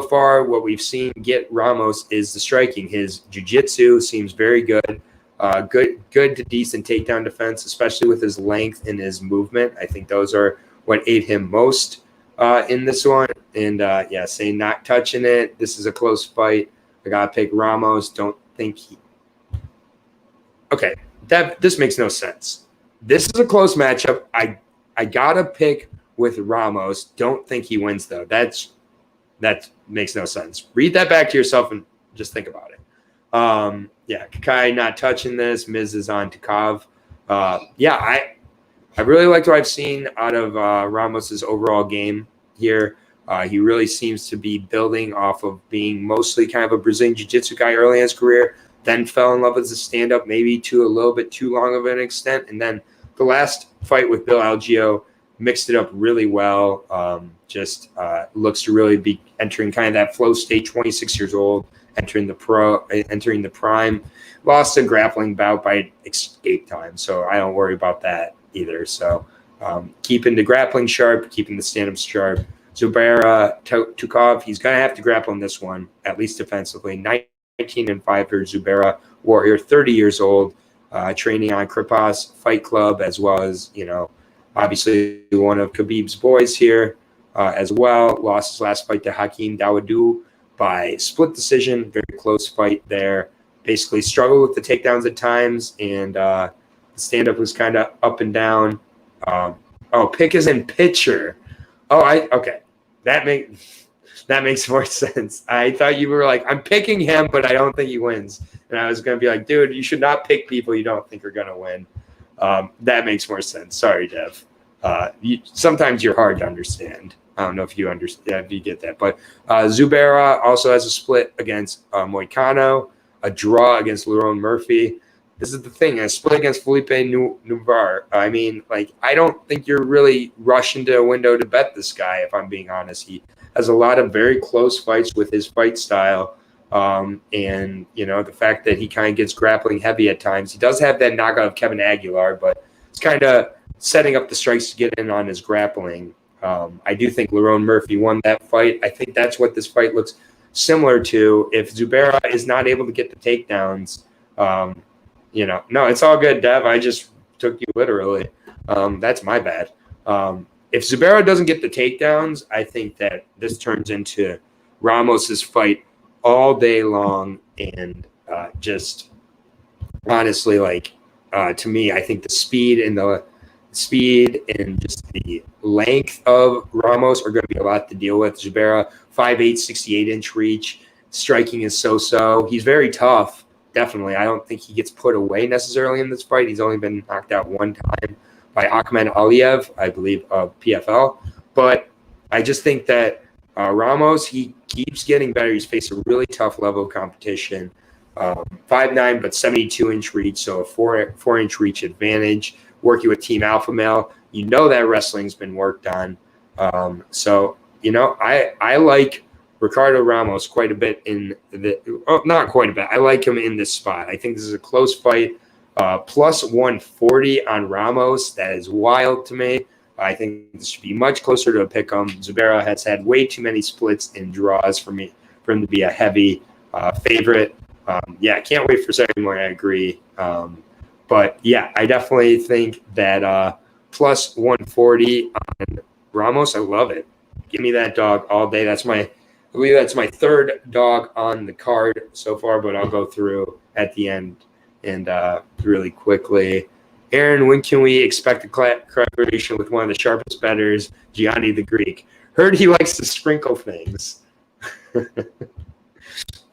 far. What we've seen get Ramos is the striking. His jiu-jitsu seems very good. Good to decent takedown defense, especially with his length and his movement. I think those are what aid him most in this one. And yeah, saying not touching it. This is a close fight. I gotta pick Ramos. Don't think he. Okay, this makes no sense. This is a close matchup. I gotta pick with Ramos. Don't think he wins though. That makes no sense. Read that back to yourself and just think about it. Yeah, Kakai not touching this. Miz is on Tukov. Yeah, I really liked what I've seen out of Ramos's overall game here. He really seems to be building off of being mostly kind of a Brazilian Jiu-Jitsu guy early in his career, then fell in love with the stand-up maybe to a little bit too long of an extent. And then the last fight with Bill Algeo mixed it up really well. Looks to really be entering kind of that flow state, 26 years old, entering the prime. Lost a grappling bout by escape time, so I don't worry about that either. So keeping the grappling sharp, keeping the stand-up sharp. Sibera, Tukov, he's going to have to grapple in this one, at least defensively. 19-5 for Sibera, Warrior, 30 years old, training on Kripas Fight Club, as well as, obviously one of Khabib's boys here as well. Lost his last fight to Hakeem Dawodu by split decision. Very close fight there. Basically struggled with the takedowns at times, and the stand-up was kind of up and down. Pick is in pitcher. Okay. That makes more sense. I thought you were like, I'm picking him, but I don't think he wins. And I was going to be like, dude, you should not pick people you don't think are going to win. That makes more sense. Sorry, Dev. Sometimes you're hard to understand. I don't know if you understand, if you get that. But Sibera also has a split against Moicano, a draw against Laurent Murphy. This is the thing, a split against Felipe Nuvar. I mean, I don't think you're really rushing to a window to bet this guy, if I'm being honest. He has a lot of very close fights with his fight style. And, the fact that he kind of gets grappling heavy at times. He does have that knockout of Kevin Aguilar, but it's kind of setting up the strikes to get in on his grappling. I do think Laurent Murphy won that fight. I think that's what this fight looks similar to. If Sibera is not able to get the takedowns, no, it's all good, Dev. I just took you literally. That's my bad. If Sibera doesn't get the takedowns, I think that this turns into Ramos's fight all day long. And just honestly, to me, I think the speed and just the length of Ramos are going to be a lot to deal with. Sibera, 5'8", 68-inch reach. Striking is so-so. He's very tough. definitely. I don't think he gets put away necessarily in this fight. He's only been knocked out one time by Ahmed Aliyev, I believe, of PFL. But I just think that Ramos, he keeps getting better. He's faced a really tough level of competition. 5'9", but 72-inch reach, so a 4-inch reach advantage. Working with Team Alpha Male, you know that wrestling's been worked on. So, you know, I like Ricardo Ramos quite a bit not quite a bit. I like him in this spot. I think this is a close fight. Plus 140 on Ramos. That is wild to me. I think this should be much closer to a pick'em. Sibera has had way too many splits and draws for him to be a heavy favorite. I can't wait for Saturday morning. I agree. But yeah, I definitely think that plus 140 on Ramos. I love it. Give me that dog all day. I believe that's my third dog on the card so far, but I'll go through at the end and really quickly. Aaron, when can we expect a collaboration with one of the sharpest bettors, Gianni the Greek? Heard he likes to sprinkle things.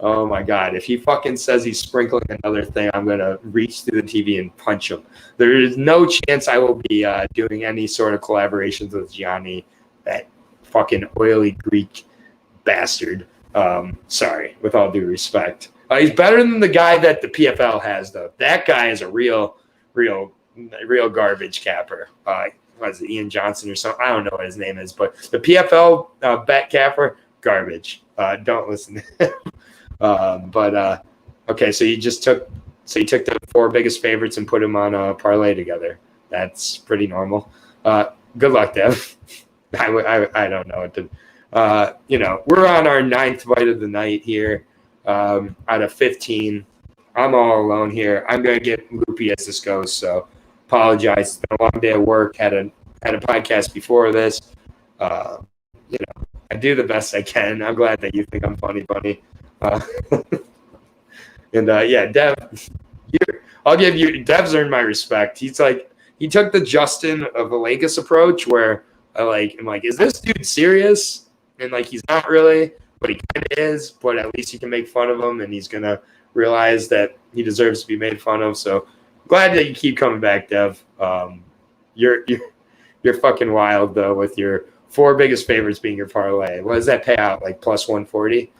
Oh, my God. If he fucking says he's sprinkling another thing, I'm going to reach through the TV and punch him. There is no chance I will be doing any sort of collaborations with Gianni, that fucking oily Greek bastard. Sorry, with all due respect. He's better than the guy that the PFL has, though. That guy is a real garbage capper. Was it Ian Johnson or something? I don't know what his name is, but the PFL bet capper, garbage. Don't listen to him. Okay, so you took the four biggest favorites and put them on a parlay together. That's pretty normal. Good luck, Dev. I don't know what to. We're on our 9th fight of the night here, out of 15. I'm all alone here. I'm gonna get loopy as this goes, so apologize. It's been a long day of work. Had a podcast before this. I do the best I can. I'm glad that you think I'm funny. Dev, I'll give you. Dev's earned my respect. He took the Justin Villegas approach where I'm like, is this dude serious? And he's not really, but he kind of is. But at least you can make fun of him, and he's gonna realize that he deserves to be made fun of. So glad that you keep coming back, Dev. You're fucking wild though with your four biggest favorites being your parlay. What does that pay out? Plus 140?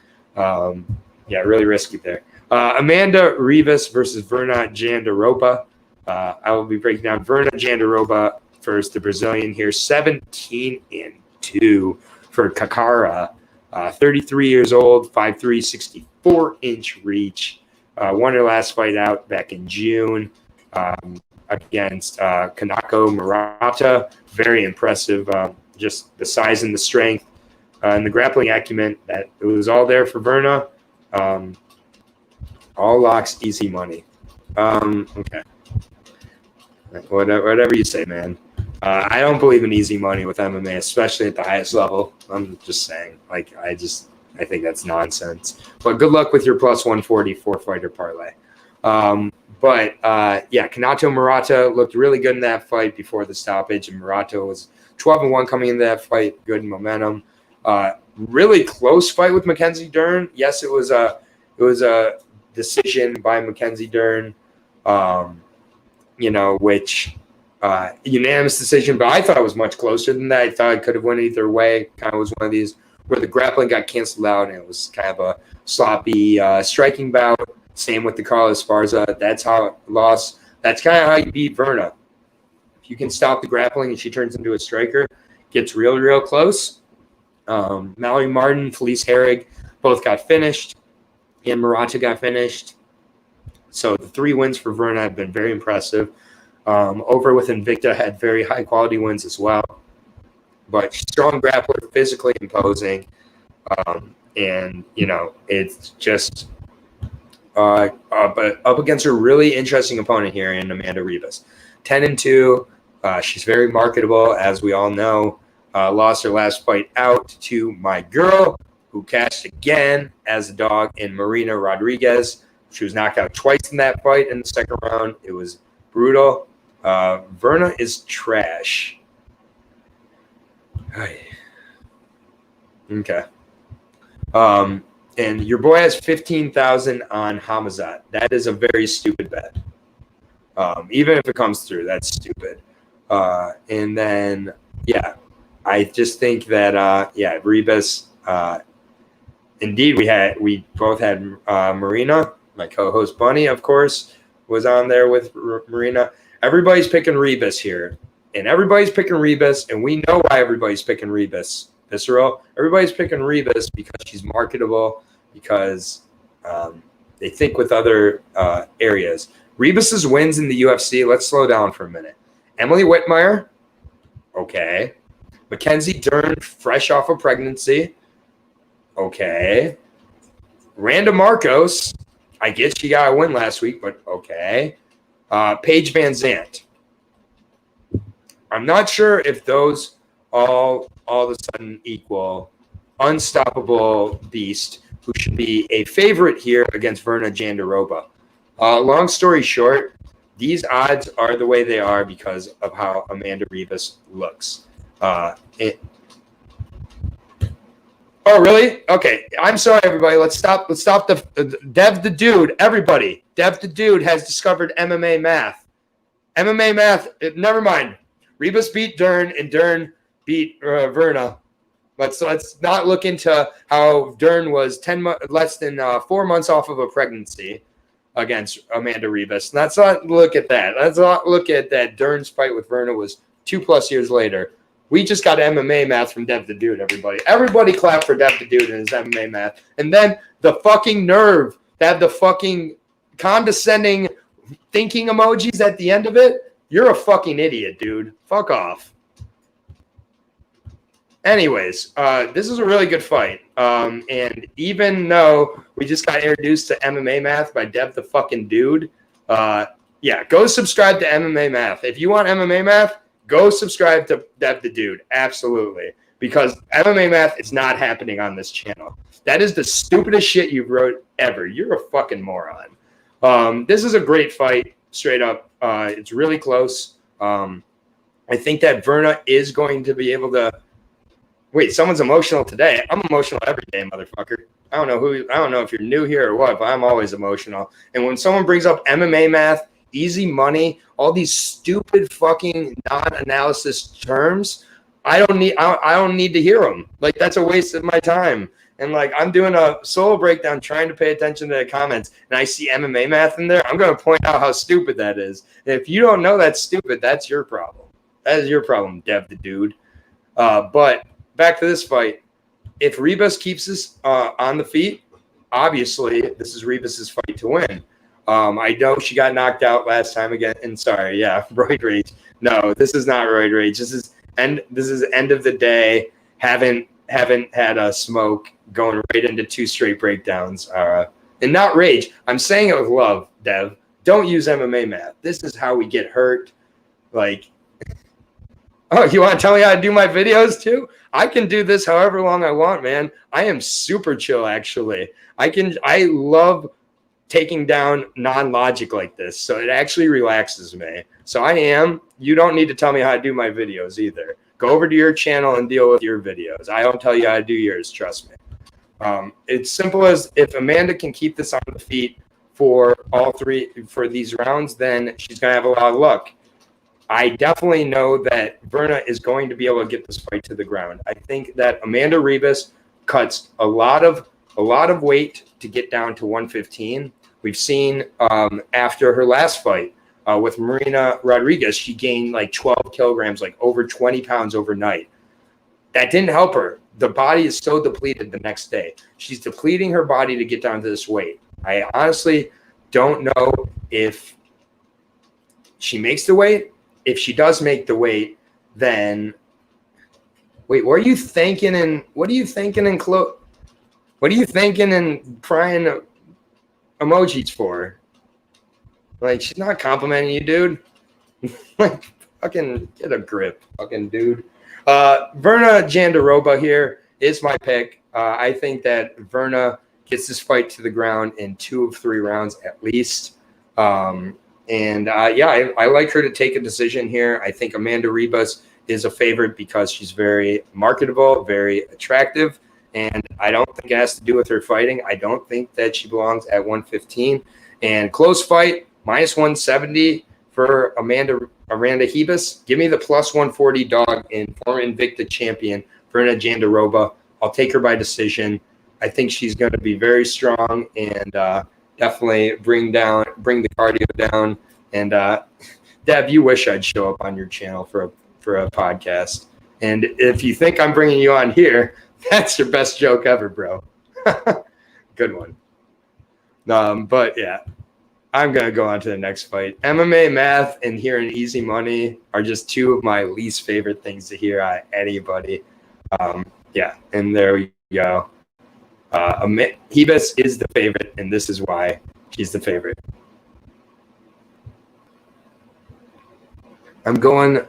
Really risky there. Amanda Rivas versus Verna Jandaroba. I will be breaking down Verna Jandaroba first, the Brazilian here, 17-2 for Kakara. 33 years old, 5'3", 64-inch reach. Won her last fight out back in June against Kanako Murata. Very impressive. Just the size and the strength and the grappling acumen. That it was all there for Verna. All locks, easy money. Okay. Whatever you say, man. I don't believe in easy money with MMA, especially at the highest level. I'm just saying. I think that's nonsense. But good luck with your plus 140 four-fighter parlay. Kanato Murata looked really good in that fight before the stoppage, and Murata was 12-1 coming into that fight. Good momentum. Really close fight with Mackenzie Dern. Yes, it was a decision by Mackenzie Dern. Which unanimous decision, but I thought it was much closer than that. I thought it could have went either way. Kind of was one of these where the grappling got canceled out, and it was kind of a sloppy striking bout. Same with the Carlos Esparza. That's how it lost. That's kind of how you beat Verna. If you can stop the grappling and she turns into a striker, gets real close. Mallory Martin, Felice Herrig both got finished, and Murata got finished. So the 3 wins for Verna have been very impressive. Over with Invicta had very high quality wins as well. But strong grappler, physically imposing. It's just but up against a really interesting opponent here in Amanda Rivas. 10-2. She's very marketable, as we all know. Lost her last fight out to my girl, who cashed again as a dog in Marina Rodriguez. She was knocked out twice in that fight in the second round. It was brutal. Verna is trash. Okay. And your boy has 15,000 on Hamzat. That is a very stupid bet. Even if it comes through, that's stupid. And then, yeah, I just think that, Ribas, indeed, we both had Marina. My co-host Bunny, of course, was on there with Marina. Everybody's picking Ribas here. And everybody's picking Ribas, and we know why everybody's picking Ribas. Visceral. Everybody's picking Ribas because she's marketable, because they think with other areas. Ribas's wins in the UFC, let's slow down for a minute. Emily Whitmire, okay. Mackenzie Dern, fresh off of pregnancy, okay. Randa Marcos, I guess she got a win last week, but okay. Paige Van Zandt. I'm not sure if those all of a sudden equal unstoppable beast who should be a favorite here against Verna Jandiroba. Long story short, these odds are the way they are because of how Amanda Ribas looks. Oh, really? Okay. I'm sorry, everybody. Let's stop the Dev the Dude. Everybody. Dev the Dude has discovered MMA math. MMA math. Never mind. Ribas beat Dern, and Dern beat Verna. Let's not look into how Dern was less than 4 months off of a pregnancy against Amanda Ribas. Let's not look at that. Let's not look at that. Dern's fight with Verna was 2+ years later. We just got MMA math from Dev the Dude, everybody. Everybody clap for Dev the Dude and his MMA math. And then the fucking nerve to have the fucking condescending thinking emojis at the end of it. You're a fucking idiot, dude. Fuck off. Anyways, this is a really good fight. And even though we just got introduced to MMA math by Dev the fucking Dude, go subscribe to MMA math. If you want MMA math, go subscribe to Dev the Dude. Absolutely. Because MMA math is not happening on this channel. That is the stupidest shit you wrote ever. You're a fucking moron. This is a great fight, straight up. It's really close. I think that Verna is going to be able to. Wait, someone's emotional today. I'm emotional every day, motherfucker. I don't know if you're new here or what, but I'm always emotional. And when someone brings up MMA math, easy money, all these stupid fucking non-analysis terms, I don't need to hear them. Like, that's a waste of my time. And like, I'm doing a solo breakdown, trying to pay attention to the comments, and I see MMA math in there. I'm going to point out how stupid that is. And if you don't know that's stupid, that's your problem. That is your problem, Dev the Dude. But back to this fight. If Ribas keeps this on the feet, obviously this is Ribas's fight to win. I know she got knocked out last time again. And sorry, roid rage. No, this is not roid rage. This is end of the day. Haven't had a smoke, going right into 2 straight breakdowns. And not rage. I'm saying it with love, Dev. Don't use MMA math. This is how we get hurt. Like, oh, you want to tell me how to do my videos too? I can do this however long I want, man. I am super chill, actually. I love taking down non-logic like this, so it actually relaxes me. So you don't need to tell me how to do my videos either. Go over to your channel and deal with your videos. I don't tell you how to do yours, trust me. It's simple as, if Amanda can keep this on the feet for for these rounds, then she's going to have a lot of luck. I definitely know that Verna is going to be able to get this fight to the ground. I think that Amanda Ribas cuts a lot of weight to get down to 115. We've seen after her last fight with Marina Rodriguez, she gained like 12 kilograms, like over 20 pounds overnight. That didn't help her. The body is so depleted the next day. She's depleting her body to get down to this weight. I honestly don't know if she makes the weight. If she does make the weight, then wait, what are you thinking in prying emojis for? Like, she's not complimenting you, dude. Like, fucking get a grip, fucking dude. Verna Jandiroba here is my pick. I think that Verna gets this fight to the ground in 2 of 3 rounds at least. I like her to take a decision here. I think Amanda Ribas is a favorite because she's very marketable, very attractive, and I don't think it has to do with her fighting. I don't think that she belongs at 115. And close fight, minus 170 for Amanda Ribas. Give me the plus 140 dog in former Invicta champion, Verna Jandiroba. I'll take her by decision. I think she's going to be very strong and definitely bring the cardio down. And Deb, you wish I'd show up on your channel for a podcast. And if you think I'm bringing you on here, that's your best joke ever, bro. Good one. But yeah, I'm going to go on to the next fight. MMA math and hearing easy money are just two of my least favorite things to hear on anybody. Yeah, and there we go. Ribas is the favorite, and this is why she's the favorite. I'm going.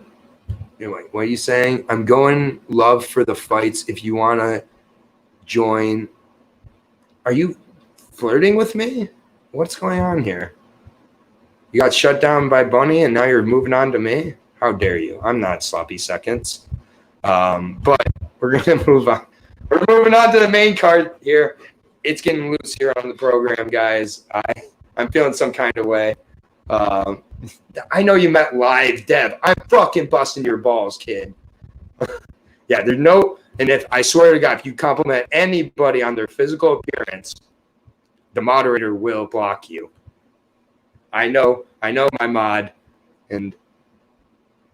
Anyway, what are you saying? I'm going love for the fights. If you want to join, are you flirting with me? What's going on here? You got shut down by Bunny, and now you're moving on to me? How dare you? I'm not sloppy seconds. But we're going to move on. We're moving on to the main card here. It's getting loose here on the program, guys. I'm feeling some kind of way. I know you meant live, Deb. I'm fucking busting your balls, kid. Yeah, there's no, and if I swear to God, if you compliment anybody on their physical appearance, the moderator will block you. I know my mod, and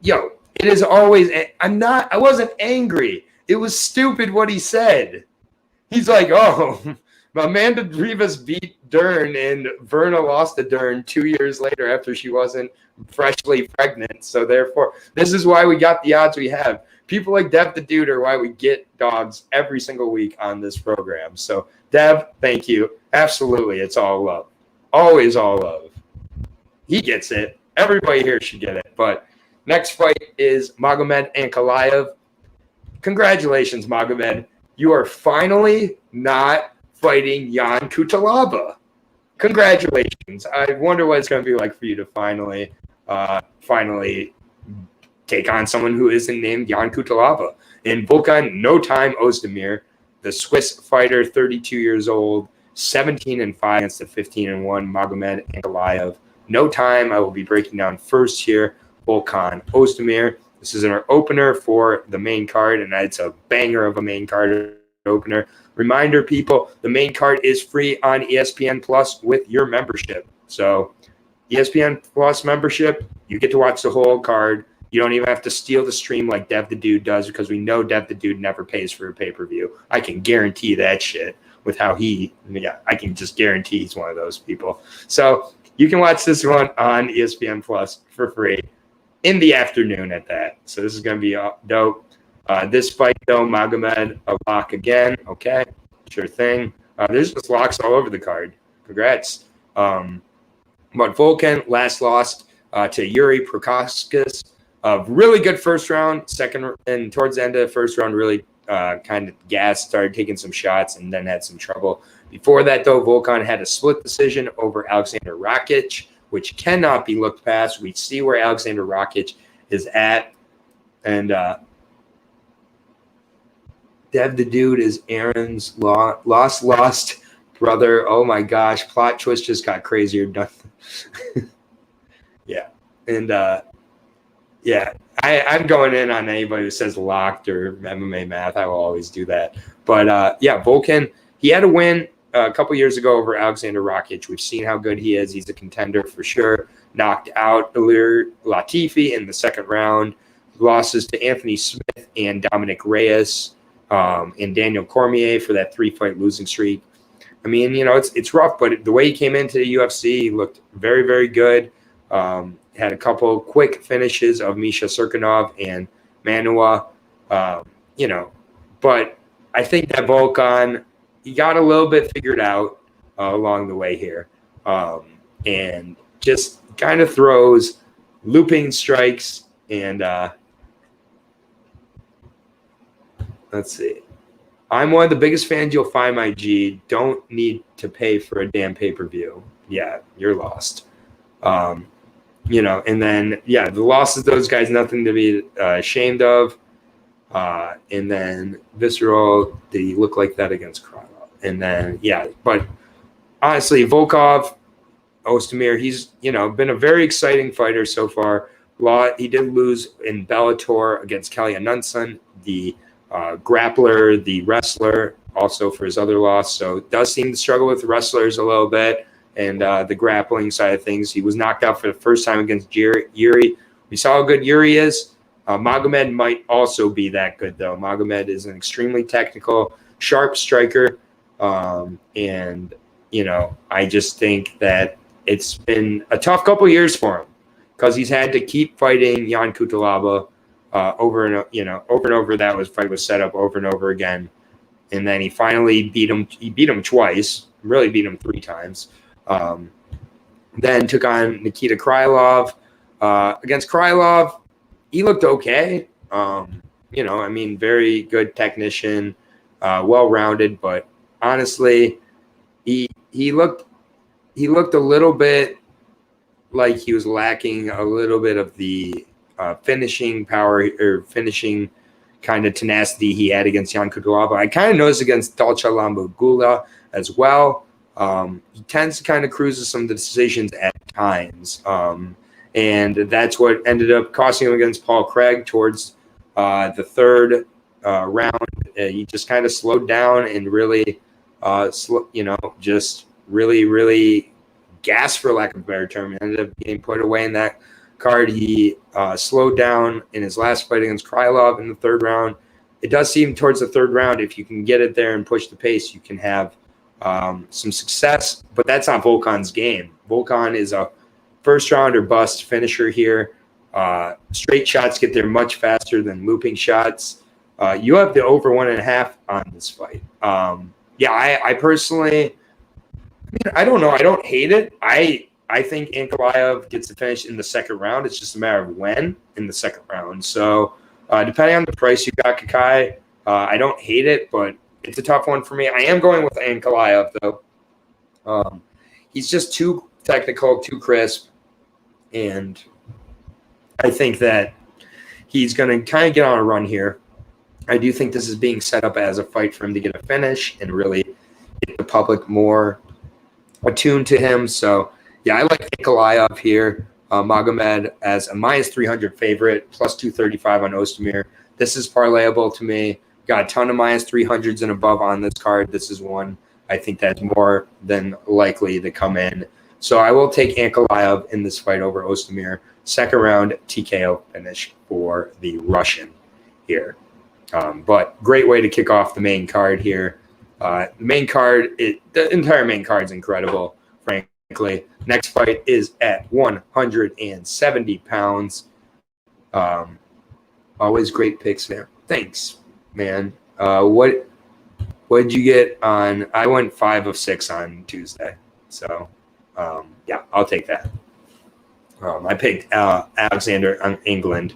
yo, it is always, I wasn't angry. It was stupid what he said. He's like, oh, Amanda Ribas beat Dern, and Verna lost to Dern 2 years later after she wasn't freshly pregnant. So therefore, this is why we got the odds we have. People like Deb the Dude are why we get dogs every single week on this program. So Deb, thank you. Absolutely, it's all love. Always all love. He gets it. Everybody here should get it. But next fight is Magomed Ankalaev. Congratulations, Magomed. You are finally not fighting Jan Kutalaba. Congratulations. I wonder what it's going to be like for you to finally take on someone who isn't named Jan Kutalaba. In Volkan No Time Ozdemir, the Swiss fighter, 32 years old, 17-5 against the 15-1 Magomed Ankalaev. No Time, I will be breaking down first here. Volkan Ozdemir. This is our opener for the main card, and it's a banger of a main card opener. Reminder, people, the main card is free on ESPN Plus with your membership. So ESPN Plus membership, you get to watch the whole card. You don't even have to steal the stream like Dev the Dude does, because we know Dev the Dude never pays for a pay-per-view. I can guarantee that shit with how I can just guarantee he's one of those people. So you can watch this one on ESPN Plus for free in the afternoon at that. So this is going to be dope. This fight, though, Magomed, a lock again. Okay, sure thing. There's just locks all over the card. Congrats. But Volkan last lost to Yuri Prokaskis. Really good first round. Second, and towards the end of the first round, really kind of gassed, started taking some shots, and then had some trouble. Before that, though, Volkan had a split decision over Alexander Rakic, which cannot be looked past. We see where Alexander Rakic is at. And Dev the Dude is Aaron's lost brother. Oh, my gosh. Plot twist just got crazier. Yeah. And, yeah, I'm going in on anybody who says locked or MMA math. I will always do that. But, yeah, Volkan, he had a win a couple years ago over Alexander Rakic. We've seen how good he is. He's a contender for sure. Knocked out Ilir Latifi in the second round. Losses to Anthony Smith and Dominic Reyes and Daniel Cormier for that 3-fight losing streak. I mean, it's rough, but the way he came into the UFC, he looked very, very good. Had a couple quick finishes of Misha Serkinov and Manua, but I think that Volkan, he got a little bit figured out along the way here, and just kind of throws looping strikes. And let's see. I'm one of the biggest fans you'll find, my G. Don't need to pay for a damn pay-per-view. Yeah, you're lost. And then, yeah, the losses, those guys, nothing to be ashamed of. And then Visceral, did he look like that against Krylov? And then, but honestly, Volkov, Ozdemir, he's, been a very exciting fighter so far. He did lose in Bellator against Kelly Anunson, the grappler, the wrestler, also for his other loss. So does seem to struggle with wrestlers a little bit and the grappling side of things. He was knocked out for the first time against Yuri. We saw how good Yuri is. Magomed might also be that good, though. Magomed is an extremely technical, sharp striker. And, I just think that it's been a tough couple of years for him because he's had to keep fighting Jan Kutalaba over and over. That fight was set up over and over again. And then he finally beat him. He beat him twice, really beat him 3 times. Then took on Nikita Krylov. Against Krylov, he looked okay. Very good technician, well-rounded, but honestly, he looked a little bit like he was lacking a little bit of the finishing power or finishing kind of tenacity he had against Jan Kutalaba. I kind of noticed against Dalcha Lambagula as well. He tends to kind of cruise some decisions at times. And that's what ended up costing him against Paul Craig towards the third round. He just kind of slowed down and really, just really gassed, for lack of a better term. He ended up getting put away in that card. He slowed down in his last fight against Krylov in the third round. It does seem towards the third round, if you can get it there and push the pace, you can have some success. But that's not Volkan's game. Volkan is a first round or bust finisher here. Straight shots get there much faster than looping shots. You have the over 1.5 on this fight. I personally, I don't know. I don't hate it. I think Ankalaev gets the finish in the second round. It's just a matter of when in the second round. So depending on the price you got, Kakai, I don't hate it, but it's a tough one for me. I am going with Ankalaev, though. He's just too technical, too crisp, and I think that he's going to kind of get on a run here. I do think this is being set up as a fight for him to get a finish and really get the public more attuned to him. So, I like Ankalaev here. Magomed as a -300 favorite, plus 235 on Ozdemir. This is parlayable to me. Got a ton of -300s and above on this card. This is one I think that's more than likely to come in. So I will take Ankalaev in this fight over Ozdemir. Second round TKO finish for the Russian here. But great way to kick off the main card here. The main card, the entire main card is incredible, frankly. Next fight is at 170 pounds. Always great picks there. Thanks, man. What did you get on? I went 5 of 6 on Tuesday. So, I'll take that. I picked Alexander England,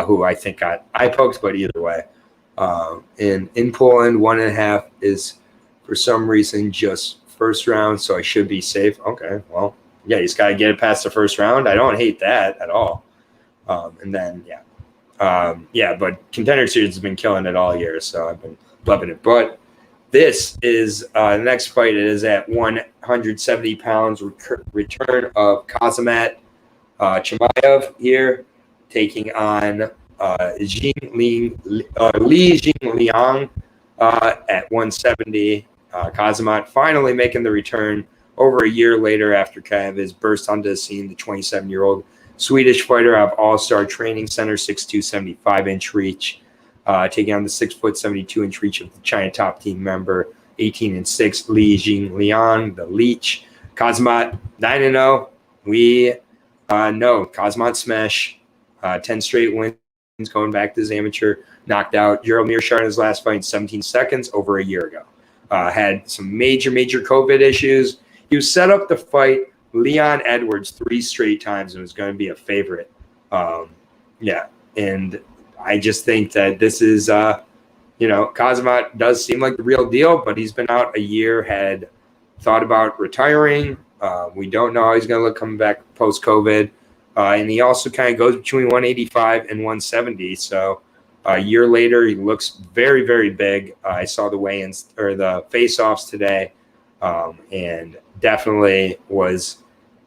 who I think got eye poked, but either way. In Poland, 1.5 is for some reason just first round, so I should be safe. Okay, well, you just got to get it past the first round. I don't hate that at all. And then, but Contender Series has been killing it all year, so I've been loving it. But this is the next fight. It is at 170 pounds, return of Kazmat Chimaev here, taking on Li Jin Liang at 170. Kazmat finally making the return over a year later after kind of his burst onto the scene. The 27-year-old Swedish fighter out of All-Star Training Center, 6'2", 75-inch reach, taking on the 6', 72-inch reach of the China top team member, 18-6, Li Jin Liang, the Leech. Kazmat 9-0. We know Kazmat smash, 10 straight wins going back to his amateur. Knocked out Gerald Mearshart in his last fight in 17 seconds over a year ago. Had some major COVID issues. He was set up to fight Leon Edwards 3 straight times and was going to be a favorite. And I just think that this is, Kazmat does seem like the real deal, but he's been out a year, had thought about retiring. We don't know how he's going to look coming back post-COVID. And he also kind of goes between 185 and 170. So A year later, he looks very, very big. I saw the weigh-ins or the face-offs today, and definitely was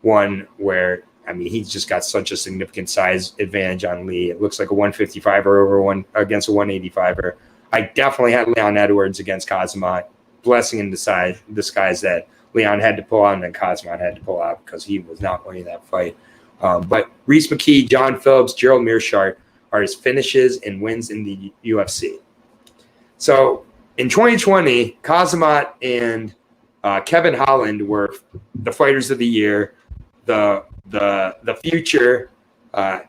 one where, I mean, he's just got such a significant size advantage on Lee. It looks like a 155er against a 185er. I definitely had Leon Edwards against Kazmat. Blessing in disguise that Leon had to pull out and then Kazmat had to pull out because he was not winning that fight. But Reese McKee, John Phillips, Gerald Mearshart are his finishes and wins in the UFC. So in 2020, Kazmat and Kevin Holland were the fighters of the year. The future,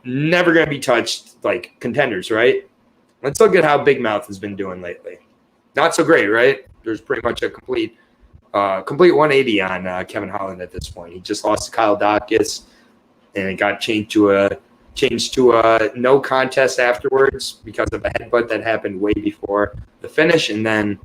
never going to be touched, like contenders, right? Let's look at how Big Mouth has been doing lately. Not so great, right? There's pretty much a complete 180 on Kevin Holland at this point. He just lost to Kyle Dawkins, and it got changed to a no contest afterwards because of a headbutt that happened way before the finish. And then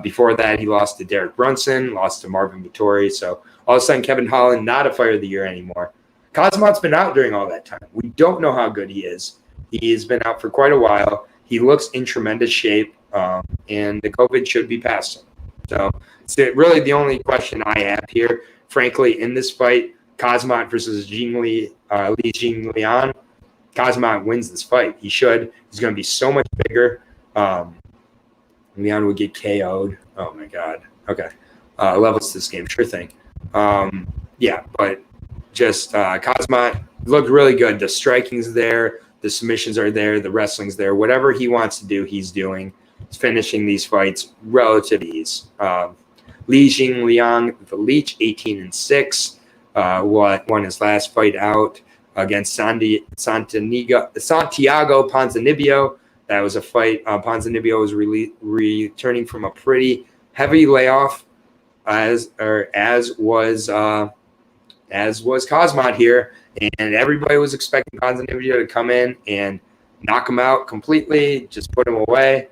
before that, he lost to Derek Brunson, lost to Marvin Vittori. So all of a sudden, Kevin Holland, not a fighter of the year anymore. Kazmat's been out during all that time. We don't know how good he is. He has been out for quite a while. He looks in tremendous shape, and the COVID should be past him. So it's really the only question I have here. Frankly, in this fight, Kazmat versus Jin Liang, Kazmat wins this fight. He should. He's going to be so much bigger. Leon would get KO'd. Oh, my God. Okay. Levels to this game. Sure thing. Yeah, but just Kazmat looked really good. The striking's there. The submissions are there. The wrestling's there. Whatever he wants to do, he's doing. He's finishing these fights relative ease. Jin Liang, the Leech, 18-6. Won his last fight out against Santiago Ponzinibbio. That was a fight. Ponzinibbio was returning from a pretty heavy layoff, as was Kazmat here, and everybody was expecting Ponzinibbio to come in and knock him out completely, just put him away.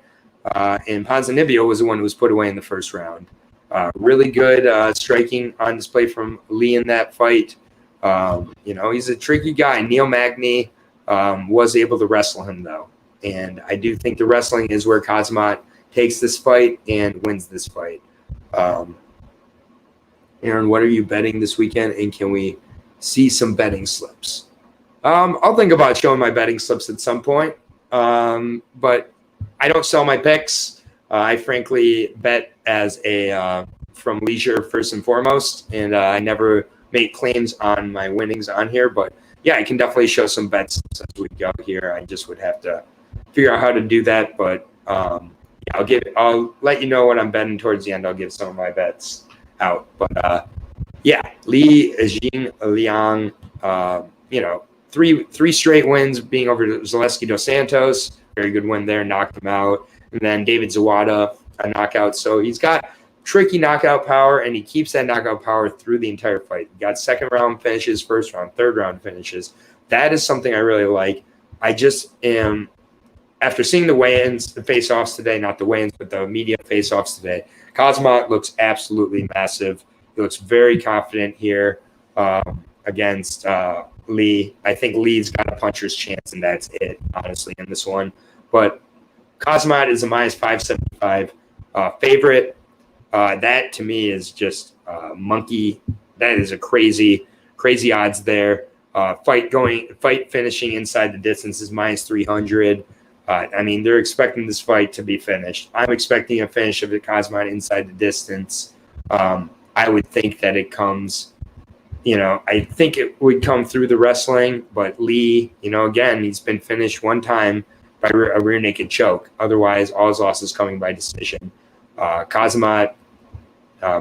And Ponzinibbio was the one who was put away in the first round. Really good striking on display from Lee in that fight. He's a tricky guy. Neil Magny was able to wrestle him, though. And I do think the wrestling is where Kazmat takes this fight and wins this fight. Aaron, what are you betting this weekend, and can we see some betting slips? I'll think about showing my betting slips at some point, but I don't sell my picks. I frankly bet as from leisure first and foremost, and I never make claims on my winnings on here. But yeah, I can definitely show some bets as we go here. I just would have to figure out how to do that. But I'll let you know what I'm betting towards the end. I'll give some of my bets out. But Jin Liang, three straight wins, being over Zaleski Dos Santos. Very good win there, knocked him out. And then David Zawada, a knockout. So he's got tricky knockout power, and he keeps that knockout power through the entire fight. He got second round finishes, first round, third round finishes. That is something I really like. I just am, after seeing the weigh-ins, the face-offs today, not the weigh-ins, but the media face-offs today, Kazmat looks absolutely massive. He looks very confident here against Lee. I think Lee's got a puncher's chance, and that's it, honestly, in this one. But Kazmat is a minus 575 favorite. That, to me, is just monkey. That is a crazy odds there. Fight finishing inside the distance is minus 300. They're expecting this fight to be finished. I'm expecting a finish of the Kazmat inside the distance. I would think that it comes, I think it would come through the wrestling, but Lee, again, he's been finished one time by a rear naked choke. Otherwise, all his losses coming by decision. Kazmat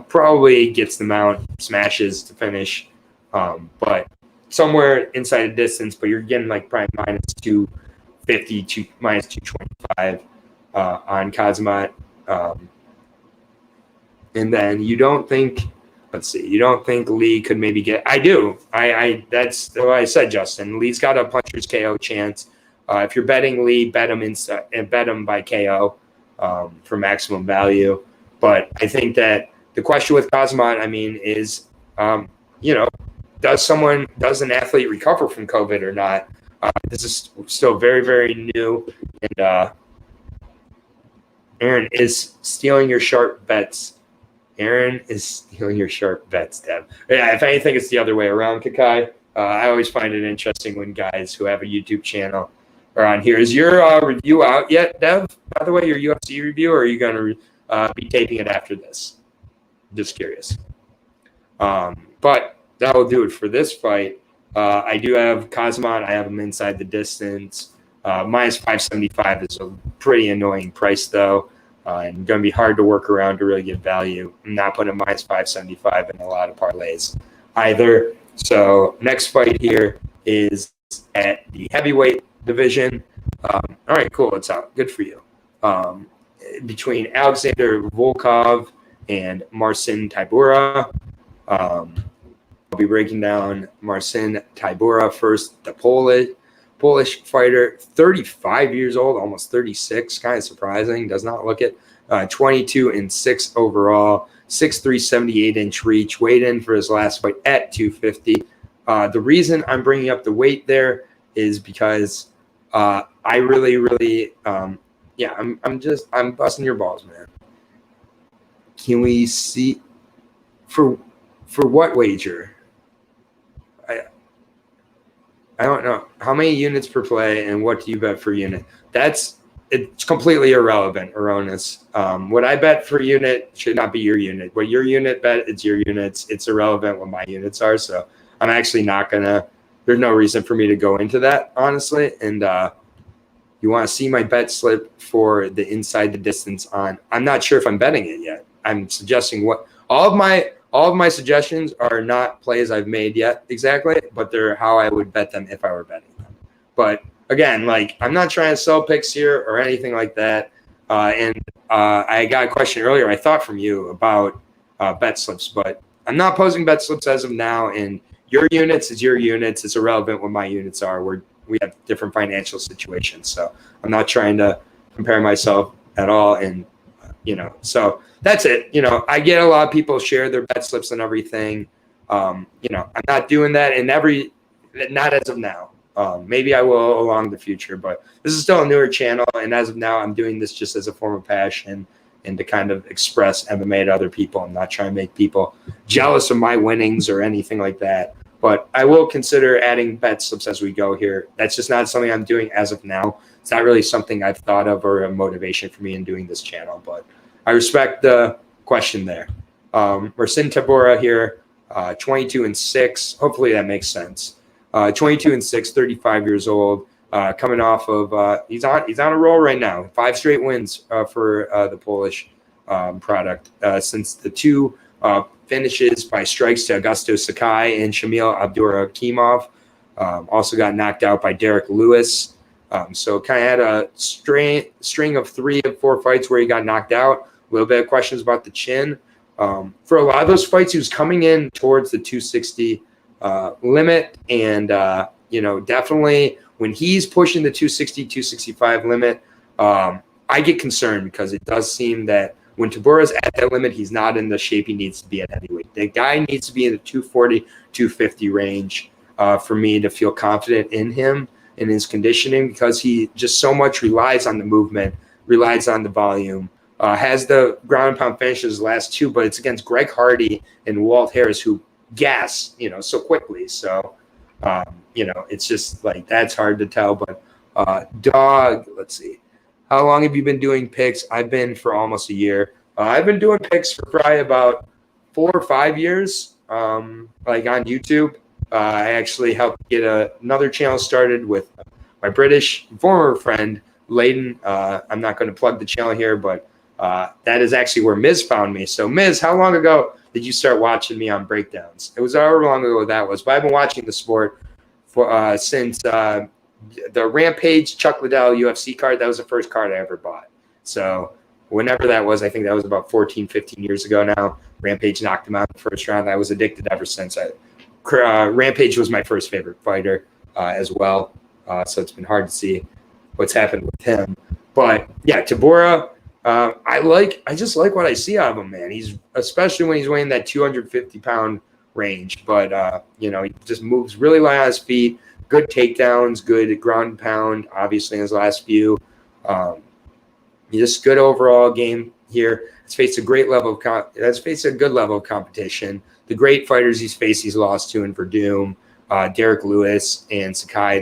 probably gets the mount, smashes to finish, but somewhere inside the distance, but you're getting like probably minus 250 to minus 225 on Kazmat. And then you don't think Lee could maybe get, I do. That's what I said, Justin. Lee's got a puncher's KO chance. If you're betting Lee, bet him inside and bet him by KO for maximum value. But I think that the question with Kazmat, is, does an athlete recover from COVID or not? This is still very, very new, and Aaron is stealing your sharp bets. Aaron is stealing your sharp bets, Dev. Yeah, if anything, it's the other way around, Kakai. I always find it interesting when guys who have a YouTube channel are on here. Is your review out yet, Dev? By the way, your UFC review, or are you going to be taping it after this? Just curious. But that will do it for this fight. I do have Kazmat. I have him inside the distance. Minus 575 is a pretty annoying price, though, and going to be hard to work around to really get value. I'm not putting minus 575 in a lot of parlays either. So next fight here is at the heavyweight division. All right, cool. It's out. Good for you. Between Alexander Volkov and Mercen Tabora. I'll be breaking down Mercen Tabora first, the Polish fighter, 35 years old, almost 36, kind of surprising, does not look it. 22-6 overall, 6'3", 78-inch reach, weighed in for his last fight at 250. The reason I'm bringing up the weight there is because I really, I'm busting your balls, man. Can we see for what wager? I don't know. How many units per play and what do you bet for unit? It's completely irrelevant, Aronis. What I bet for unit should not be your unit. What your unit bet, it's your units. It's irrelevant what my units are. So I'm actually not going to – there's no reason for me to go into that, honestly. And you want to see my bet slip for the inside the distance on – I'm not sure if I'm betting it yet. I'm suggesting what – all of my suggestions are not plays I've made yet exactly, but they're how I would bet them if I were betting them. But again, like I'm not trying to sell picks here or anything like that. And I got a question earlier, I thought from you about bet slips, but I'm not posing bet slips as of now. And your units is your units. It's irrelevant what my units are. We have different financial situations. So I'm not trying to compare myself at all. And, so that's it. I get a lot of people share their bet slips and everything. I'm not doing that not as of now. Maybe I will along the future, but this is still a newer channel. And as of now, I'm doing this just as a form of passion and to kind of express MMA to other people. I'm not trying to make people jealous of my winnings or anything like that. But I will consider adding bet slips as we go here. That's just not something I'm doing as of now. It's not really something I've thought of or a motivation for me in doing this channel, but I respect the question there. Mercen Tabora here, 22-6. Hopefully that makes sense. 22-6, 35 years old, coming off of he's on a roll right now. 5 straight wins for the Polish product since the 2 finishes by strikes to Augusto Sakai and Shamil Abdurakhimov. Also got knocked out by Derek Lewis. So kind of had a string of 3 of 4 fights where he got knocked out. A little bit of questions about the chin. For a lot of those fights, he was coming in towards the 260 limit. And, definitely when he's pushing the 260, 265 limit, I get concerned because it does seem that when Tabora's at that limit, he's not in the shape he needs to be at heavyweight. The guy needs to be in the 240, 250 range for me to feel confident in him and his conditioning because he just so much relies on the movement, relies on the volume, has the ground and pound finishes last 2, but it's against Greg Hardy and Walt Harris who gas, so quickly. So, it's just like that's hard to tell. But Dog, let's see. How long have you been doing picks? I've been for almost a year. I've been doing picks for probably about 4 or 5 years, like on YouTube. I actually helped get another channel started with my British former friend, Layden. I'm not going to plug the channel here, but that is actually where Miz found me. So, Miz, how long ago did you start watching me on breakdowns? It was however long ago that was, but I've been watching the sport for since the Rampage Chuck Liddell UFC card. That was the first card I ever bought. So whenever that was, I think that was about 14, 15 years ago now. Rampage knocked him out in the first round. I was addicted ever since. Rampage was my first favorite fighter as well. So it's been hard to see what's happened with him. But yeah, Tabora, I just like what I see out of him, man. He's especially when he's weighing that 250-pound range. But he just moves really light on his feet. Good takedowns, good ground and pound, obviously in his last few. Just good overall game here. He's faced a great level of that's faced a good level of competition. The great fighters he's faced, he's lost to in Verdum, Derek Lewis and Sakai,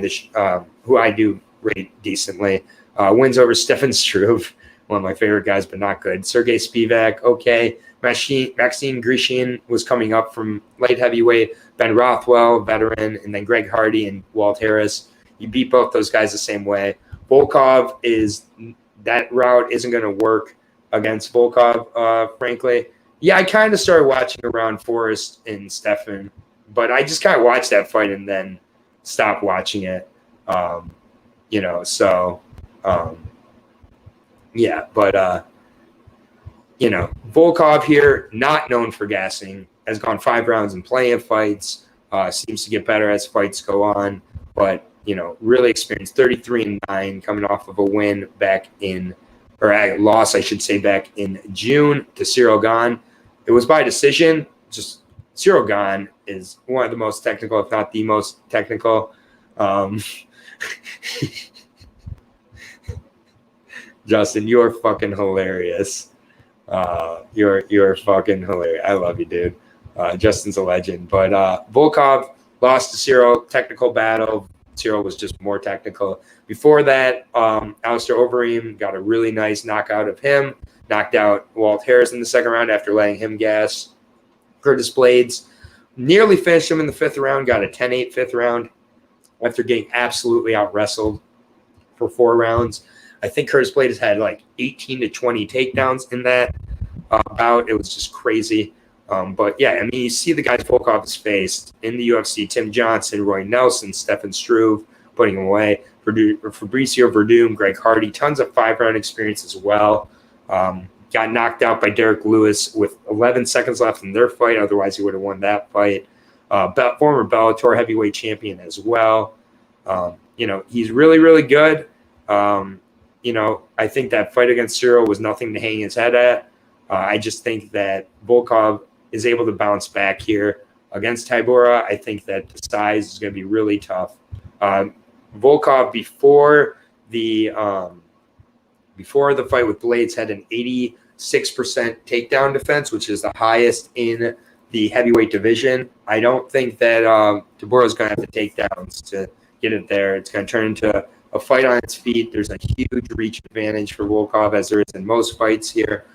who I do rate decently. Wins over Stefan Struve, one of my favorite guys, but not good. Sergey Spivak, okay. Maxime Grishin was coming up from light heavyweight. Ben Rothwell, veteran, and then Greg Hardy and Walt Harris. You beat both those guys the same way. Volkov that route isn't going to work against Volkov, frankly. Yeah, I kind of started watching around Forrest and Stefan, but I just kind of watched that fight and then stopped watching it. Volkov here, not known for gassing, has gone 5 rounds in plenty of fights, seems to get better as fights go on, but, really experienced 33-9 coming off of a win back a loss, I should say, back in June to Cyril Gane. It was by decision. Just Cyril Gane is one of the most technical, if not the most technical. Justin, you're fucking hilarious. You're fucking hilarious. I love you, dude. Justin's a legend. But Volkov lost to Cyril, technical battle. Cyril was just more technical. Before that, Alistair Overeem got a really nice knockout of him. Knocked out Walt Harris in the second round after letting him gas. Curtis Blades nearly finished him in the 5th round. Got a 10-8 5th round after getting absolutely out-wrestled for 4 rounds. I think Curtis Blades had like 18 to 20 takedowns in that bout. It was just crazy. But yeah, I mean, you see the guys Volkov has faced in the UFC: Tim Johnson, Roy Nelson, Stefan Struve, putting him away, Fabricio Verdum, Greg Hardy, tons of 5-round experience as well. Got knocked out by Derek Lewis with 11 seconds left in their fight. Otherwise, he would have won that fight. Former Bellator heavyweight champion as well. He's really, really good. I think that fight against Cyril was nothing to hang his head at. I just think that Volkov is able to bounce back here against Tabora. I think that the size is going to be really tough. Volkov before the fight with Blades had an 86% takedown defense, which is the highest in the heavyweight division. I don't think that Tabora is going to have the takedowns to get it there. It's going to turn into a fight on its feet. There's a huge reach advantage for Volkov, as there is in most fights here.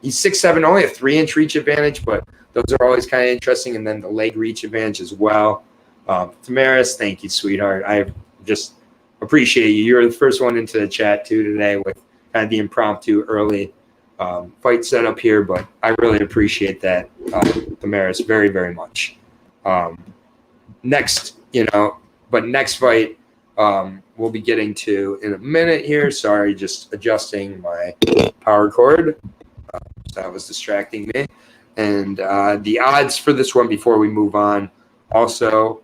He's 6'7", only a 3-inch reach advantage, but those are always kind of interesting. And then the leg reach advantage as well. Tamaris, thank you, sweetheart. I just appreciate you. You're the first one into the chat too today with kind of the impromptu early fight setup here, but I really appreciate that, Tamaris, very, very much. Next fight we'll be getting to in a minute here. Sorry, just adjusting my power cord. So that was distracting me. And the odds for this one before we move on also,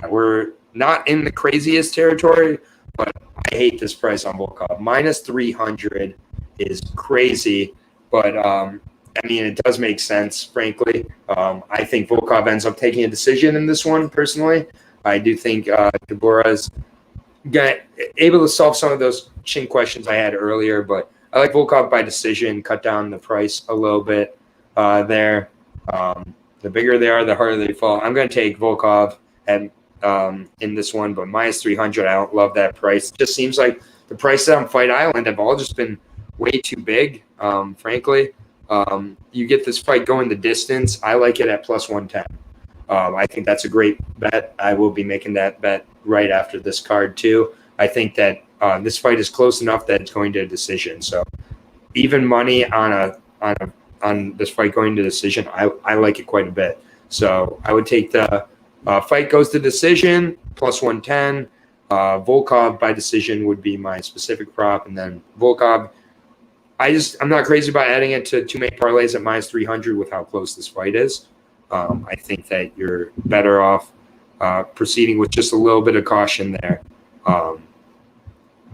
we're not in the craziest territory, but I hate this price on Volkov. -300 is crazy, but it does make sense, frankly. I think Volkov ends up taking a decision in this one, personally. I do think Tabora's able to solve some of those chin questions I had earlier, but I like Volkov by decision, cut down the price a little bit there. The bigger they are, the harder they fall. I'm going to take Volkov in this one, but -300, I don't love that price. It just seems like the prices on Fight Island have all just been way too big, frankly. You get this fight going the distance. I like it at +110. I think that's a great bet. I will be making that bet right after this card too. I think that this fight is close enough that it's going to a decision. So even money on this fight going to decision, I like it quite a bit. So I would take the fight goes to decision +110. Volkov by decision would be my specific prop, and then Volkov. I'm not crazy about adding it to too many parlays at -300 with how close this fight is. I think that you're better off proceeding with just a little bit of caution there.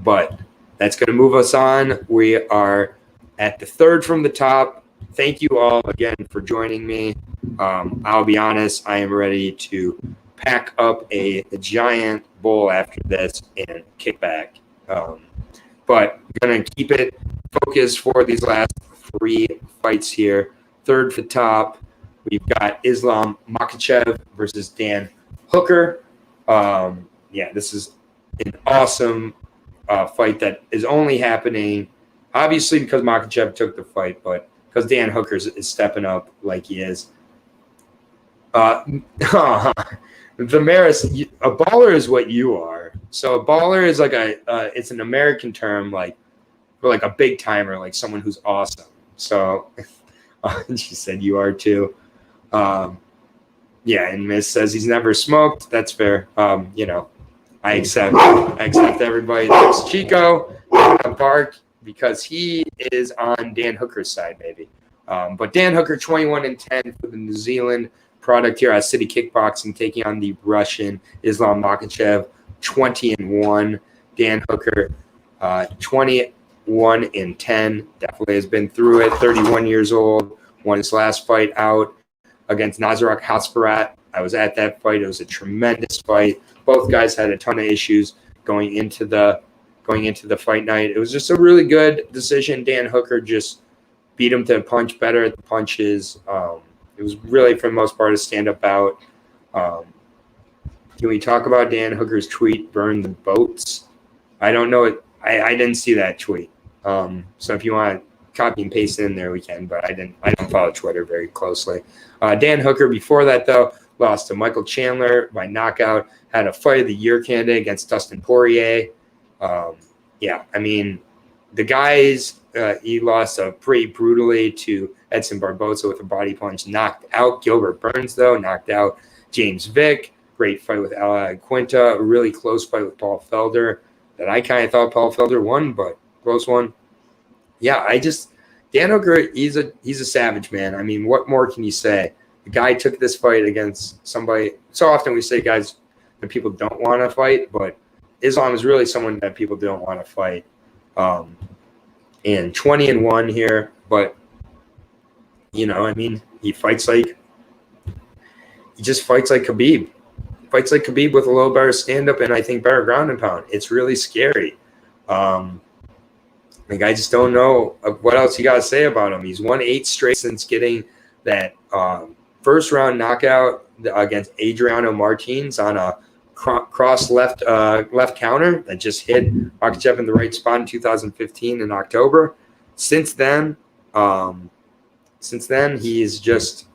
But that's going to move us on. We are at the third from the top. Thank you all again for joining me. I'll be honest, I am ready to pack up a giant bowl after this and kick back. but I'm going to keep it focused for these last 3 fights here. Third for top, we've got Islam Makhachev versus Dan Hooker. This is an awesome fight that is only happening, obviously, because Makhachev took the fight, but because Dan Hooker is stepping up like he is. The Maris, a baller is what you are. So a baller is like it's an American term, like for like a big timer, like someone who's awesome. So she said you are too. And Miss says he's never smoked. That's fair. I accept everybody. There's Chico Park because he is on Dan Hooker's side, maybe. But Dan Hooker 21-10 for the New Zealand product here at City Kickboxing, taking on the Russian Islam Makhachev, 20-1. Dan Hooker, 21-10. Definitely has been through it. 31 years old. Won his last fight out against Nazaruk Hasparat. I was at that fight. It was a tremendous fight. Both guys had a ton of issues going into the fight night. It was just a really good decision. Dan Hooker just beat him to punch better at the punches. It was really, for the most part, a stand-up bout. Can we talk about Dan Hooker's tweet, burn the boats? I don't know it. I didn't see that tweet. So if you want to copy and paste it in there, we can, but I don't follow Twitter very closely. Dan Hooker, before that, though, lost to Michael Chandler by knockout, had a fight of the year candidate against Dustin Poirier. The guys, he lost pretty brutally to Edson Barboza with a body punch, knocked out Gilbert Burns, though, knocked out James Vick. Great fight with Ala Quinta, a really close fight with Paul Felder that I kind of thought Paul Felder won, but close one. Dan Hooker, he's a savage, man. I mean, what more can you say? The guy took this fight against somebody. So often we say guys that people don't want to fight, but Islam is really someone that people don't want to fight. And 20-1 here, but he just fights like Khabib. Fights like Khabib with a little better stand-up and I think better ground and pound. It's really scary. I just don't know what else you got to say about him. He's won 8 straight since getting that first-round knockout against Adriano Martins on a cross left counter that just hit Makhachev in the right spot in 2015 in October. Since then, he's just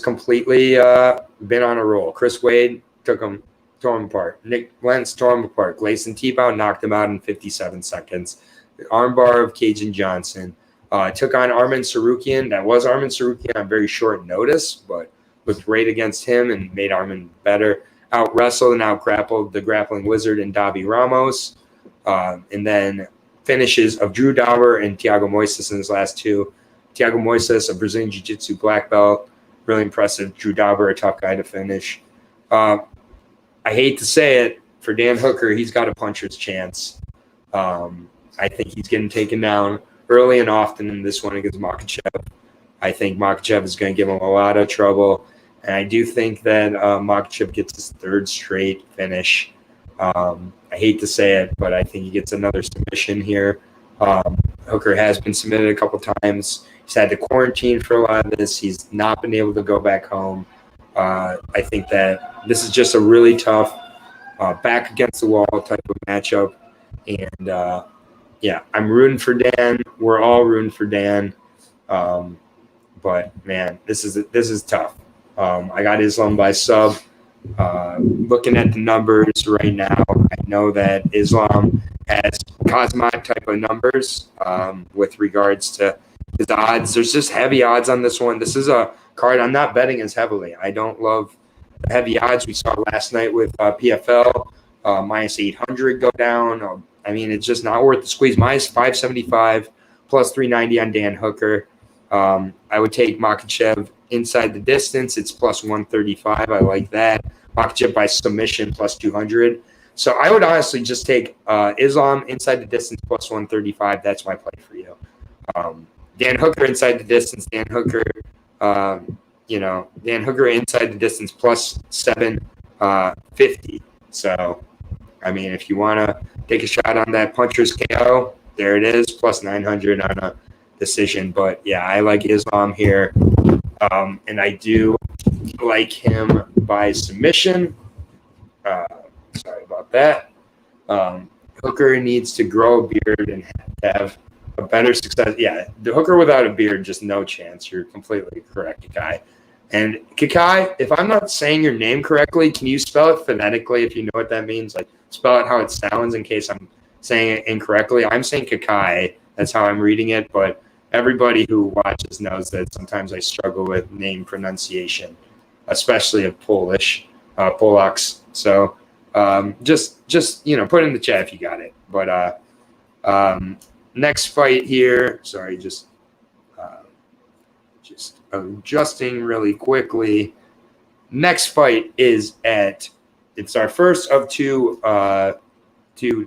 completely been on a roll. Chris Wade tore him apart. Nick Lentz tore him apart. Gleison Tebow knocked him out in 57 seconds. The armbar of Cajun Johnson. Took on Arman Sarukian. That was Arman Sarukian on very short notice, but looked great against him and made Arman better. Out-wrestled and out-grappled the grappling wizard and Davi Ramos. And then finishes of Drew Dauber and Thiago Moises in his last 2. Thiago Moises, a Brazilian Jiu-Jitsu black belt. Really impressive. Drew Dauber, a tough guy to finish. I hate to say it, for Dan Hooker, he's got a puncher's chance. I think he's getting taken down early and often in this one against Makhachev. I think Makhachev is going to give him a lot of trouble. And I do think that Makhachev gets his 3rd straight finish. I hate to say it, but I think he gets another submission here. Hooker has been submitted a couple times. He's had to quarantine for a lot of this. He's not been able to go back home. I think that this is just a really tough back against the wall type of matchup. And, I'm rooting for Dan. We're all rooting for Dan. But, man, this is tough. I got Islam by sub. Looking at the numbers right now, I know that Islam has Kazmat type of numbers with regards to his odds. There's just heavy odds on this one. This is a card I'm not betting as heavily. I don't love the heavy odds we saw last night with PFL. Minus 800 go down. It's just not worth the squeeze. Minus 575, plus 390 on Dan Hooker. I would take Makhachev inside the distance. It's plus 135. I like that. Makhachev by submission, plus 200. So I would honestly just take Islam inside the distance, plus 135. That's my play for you. Dan Hooker inside the distance. Dan Hooker inside the distance, plus 750. So I mean, if you want to take a shot on that puncher's KO, there it is, plus 900 on a decision. But yeah, I like Islam here, and I do like him by submission. Sorry about that. Hooker needs to grow a beard and have a better success. Yeah, the Hooker without a beard, just no chance. You're completely correct, Kakai. And Kakai, if I'm not saying your name correctly, can you spell it phonetically if you know what that means? Like, spell it how it sounds in case I'm saying it incorrectly. I'm saying Kakai. That's how I'm reading it. But everybody who watches knows that sometimes I struggle with name pronunciation, especially of Polacks. So just put it in the chat if you got it. But next fight here. Sorry, just adjusting really quickly. Next fight is it's our first of two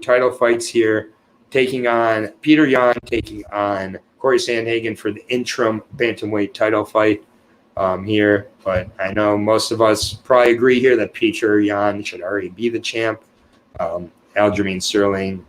title fights here, taking on Peter Yan, taking on Corey Sandhagen for the interim bantamweight title fight here. But I know most of us probably agree here that Peter Yan should already be the champ. Aljamain Sterling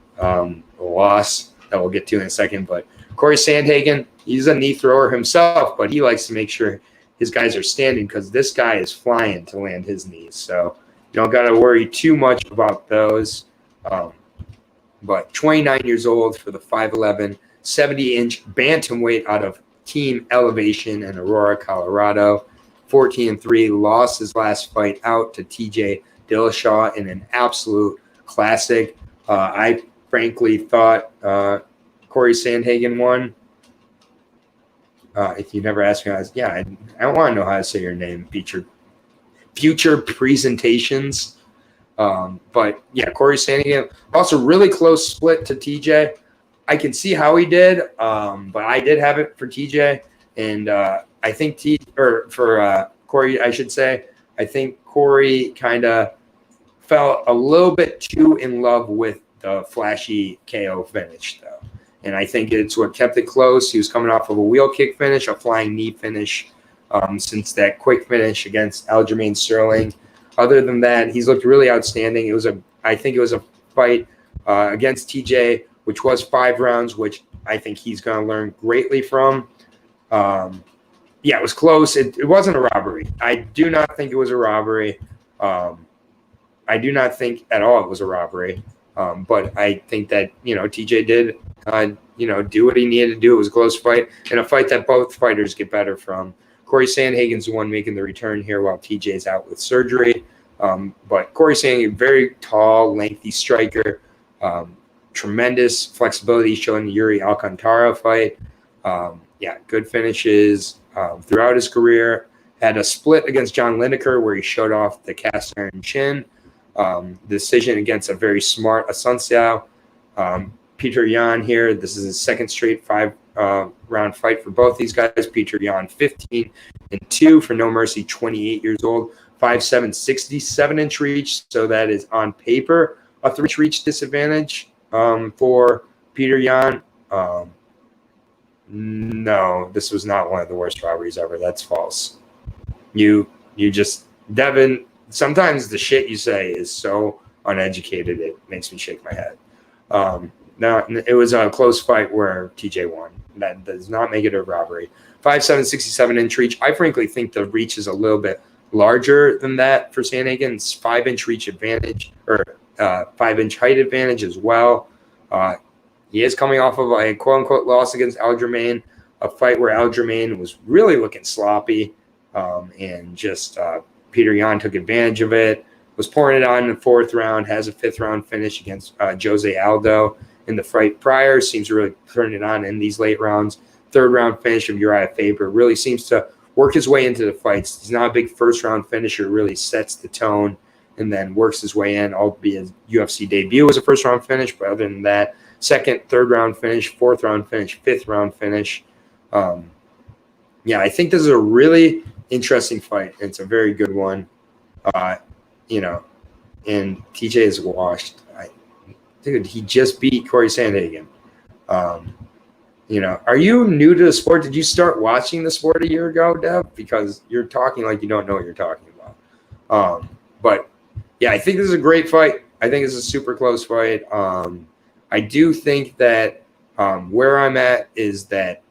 loss that we'll get to in a second, but Corey Sandhagen, he's a knee thrower himself, but he likes to make sure his guys are standing because this guy is flying to land his knees. So you don't got to worry too much about those. But 29 years old for the 5'11", 70-inch bantamweight out of Team Elevation in Aurora, Colorado. 14-3, lost his last fight out to TJ Dillashaw in an absolute classic. I frankly thought Corey Sandhagen won. If you never asked me, I want to know how to say your name. Future presentations. But yeah, Corey Sandhagen, also really close split to TJ. I can see how he did, but I did have it for TJ, and I think for Corey, I should say, I think Corey kind of fell a little bit too in love with the flashy KO finish, though. And I think it's what kept it close. He was coming off of a wheel kick finish, a flying knee finish since that quick finish against Aljamain Sterling. Other than that, he's looked really outstanding. I think it was a fight against TJ, which was 5 rounds, which I think he's going to learn greatly from. Yeah, it was close. It wasn't a robbery. I do not think it was a robbery. I do not think at all it was a robbery. But I think that, TJ did, do what he needed to do. It was a close fight and a fight that both fighters get better from. Corey Sandhagen's the one making the return here while TJ's out with surgery. But Corey Sandhagen, very tall, lengthy striker, tremendous flexibility shown in the Yuri Alcantara fight. Good finishes throughout his career. Had a split against John Lineker where he showed off the cast iron chin. Decision against a very smart Asunciao. Peter Yan here. This is his second straight 5-round fight for both these guys. Peter Yan 15-2 for No Mercy, 28 years old, 5'7", 67-inch reach. So that is on paper a 3-inch reach disadvantage for Peter Yan. No, this was not one of the worst robberies ever. That's false. You just, Devin, sometimes the shit you say is so uneducated it makes me shake my head. Now, it was a close fight where TJ won. That does not make it a robbery. 5'7", 67-inch reach. I frankly think the reach is a little bit larger than that for Sandhagen. It's 5-inch reach advantage, or 5-inch height advantage as well. He is coming off of a quote-unquote loss against Aljamain, a fight where Aljamain was really looking sloppy, and just Peter Yan took advantage of it, was pouring it on in the 4th round, has a 5th-round finish against Jose Aldo in the fight prior, seems to really turn it on in these late rounds. 3rd-round finish of Uriah Faber, really seems to work his way into the fights. He's not a big first-round finisher, really sets the tone and then works his way in, albeit his UFC debut was a first-round finish, but other than that, 2nd, 3rd-round finish, 4th-round finish, 5th-round finish. I think this is a really interesting fight. It's a very good one. And TJ is washed. Dude, he just beat Corey Sandhagen. Are you new to the sport? Did you start watching the sport a year ago, Dev? Because you're talking like you don't know what you're talking about. But yeah, I think this is a great fight. I think it's a super close fight. I do think that where I'm at is that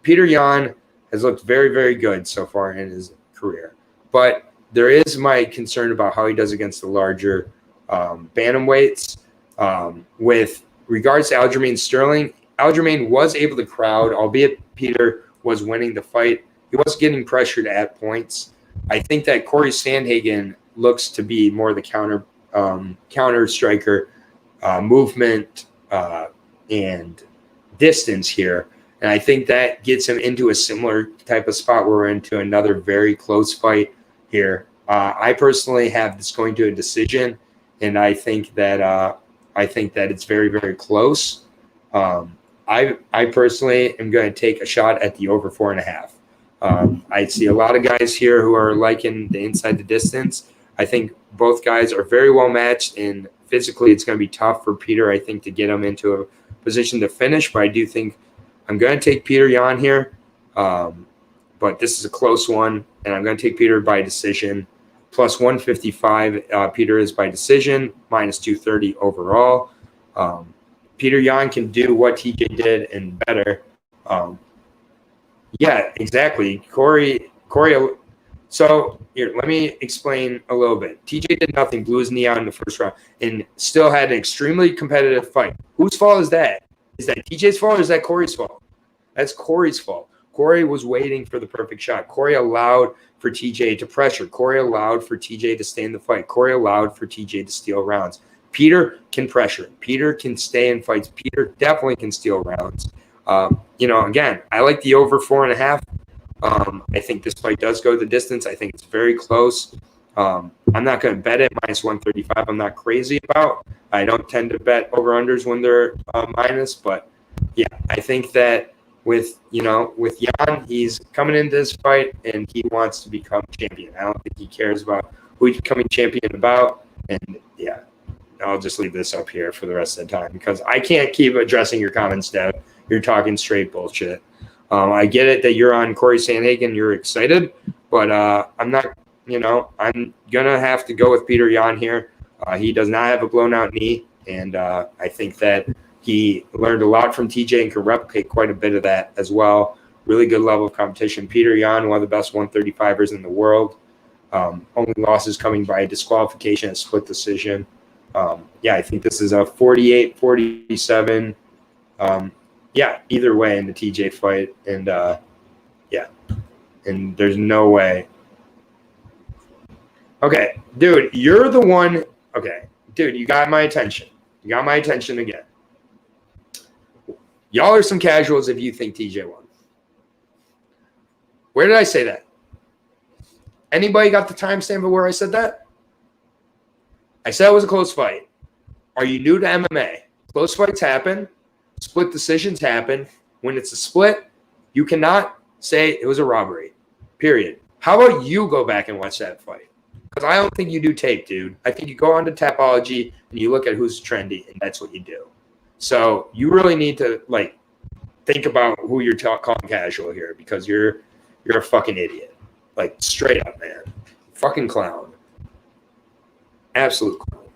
Peter Yan has looked very, very good so far in his career. But there is my concern about how he does against the larger bantamweights. With regards to Aljamain Sterling, Aljamain was able to crowd, albeit Peter was winning the fight. He was getting pressured at points. I think that Corey Sandhagen looks to be more the counter striker, movement and distance here. And I think that gets him into a similar type of spot where we're into another very close fight here. I personally have this going to a decision, and I think that it's very, very close. I personally am going to take a shot at the over 4.5. I see a lot of guys here who are liking the inside the distance. I think both guys are very well matched, and physically it's going to be tough for Peter, I think, to get him into a position to finish. But I do think I'm going to take Peter Yan here. But this is a close one, and I'm going to take Peter by decision. Plus 155, Peter is by decision, minus 230 overall. Peter Yan can do what TJ did and better. Yeah, exactly. Corey. So here, let me explain a little bit. TJ did nothing, blew his knee out in the first round, and still had an extremely competitive fight. Whose fault is that? Is that TJ's fault or is that Corey's fault? That's Corey's fault. Corey was waiting for the perfect shot. Corey allowed for TJ to pressure. Corey allowed for TJ to stay in the fight. Corey allowed for TJ to steal rounds. Peter can pressure. Peter can stay in fights. Peter definitely can steal rounds. Again, I like the over 4.5. I think this fight does go the distance. I think it's very close. I'm not going to bet it minus 135. I'm not crazy about. I don't tend to bet over-unders when they're minus. But, yeah, I think that with Yan, he's coming into this fight and he wants to become champion. I don't think he cares about who he's becoming champion about. And, yeah, I'll just leave this up here for the rest of the time because I can't keep addressing your comments, Dev. You're talking straight bullshit. I get it that you're on Corey Sandhagen, you're excited, but I'm not, I'm going to have to go with Peter Yan here. He does not have a blown out knee, and I think that he learned a lot from TJ and can replicate quite a bit of that as well. Really good level of competition. Peter Yan, one of the best 135ers in the world. Only losses coming by disqualification and split decision. I think this is a 48-47. Either way in the TJ fight. And, and there's no way. Okay, dude, you're the one. Okay, dude, you got my attention. You got my attention again. Y'all are some casuals if you think TJ won. Where did I say that? Anybody got the timestamp of where I said that? I said it was a close fight. Are you new to MMA? Close fights happen. Split decisions happen. When it's a split, you cannot say it was a robbery, period. How about you go back and watch that fight? Because I don't think you do tape, dude. I think you go on to Tapology and you look at who's trendy, and that's what you do. So you really need to, think about who you're calling casual here because you're a fucking idiot. Straight up, man. Fucking clown. Absolute clown.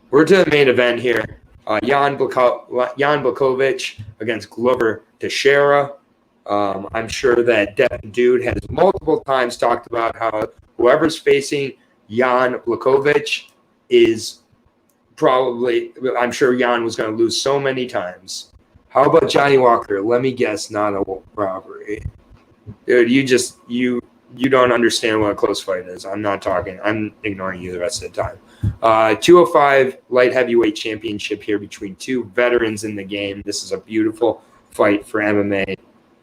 We're to the main event here. Jan Blkovic against Glover Texiera. I'm sure that Dude has multiple times talked about how whoever's facing Jan Blkovic is probably, I'm sure Jan was going to lose so many times. How about Johnny Walker? Let me guess, not a robbery. Dude, you don't understand what a close fight is. I'm not talking. I'm ignoring you the rest of the time. 205 light heavyweight championship here between two veterans in the game. This is a beautiful fight for MMA.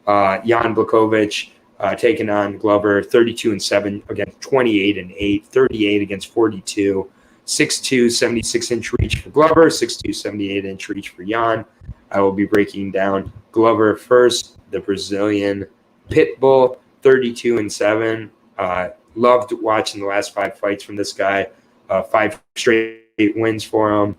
Jan Blkovic taking on Glover, 32-7 against 28-8, 38 against 42, 6'2", 76-inch reach for Glover, 6'2", 78-inch reach for Jan. I will be breaking down Glover first, the Brazilian pit bull, 32-7. Loved watching the last 5 fights from this guy. 5 straight wins for him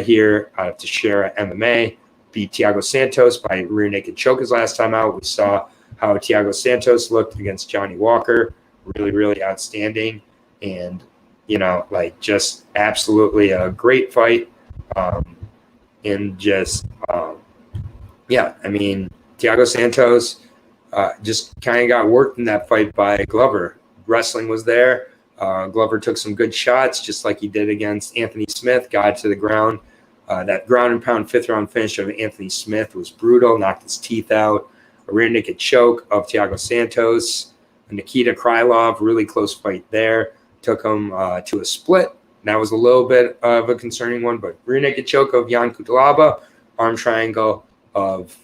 here out of Texiera MMA. Beat Thiago Santos by rear naked choke his last time out. We saw how Thiago Santos looked against Johnny Walker. Really, really outstanding. And like just absolutely a great fight. And just, I mean, Thiago Santos just kind of got worked in that fight by Glover. Wrestling was there. Glover took some good shots, just like he did against Anthony Smith, got to the ground. That ground and pound fifth round finish of Anthony Smith was brutal, knocked his teeth out. A rear naked choke of Thiago Santos. Nikita Krylov, really close fight there. Took him to a split. That was a little bit of a concerning one, but rear naked choke of Jan Kutalaba, arm triangle of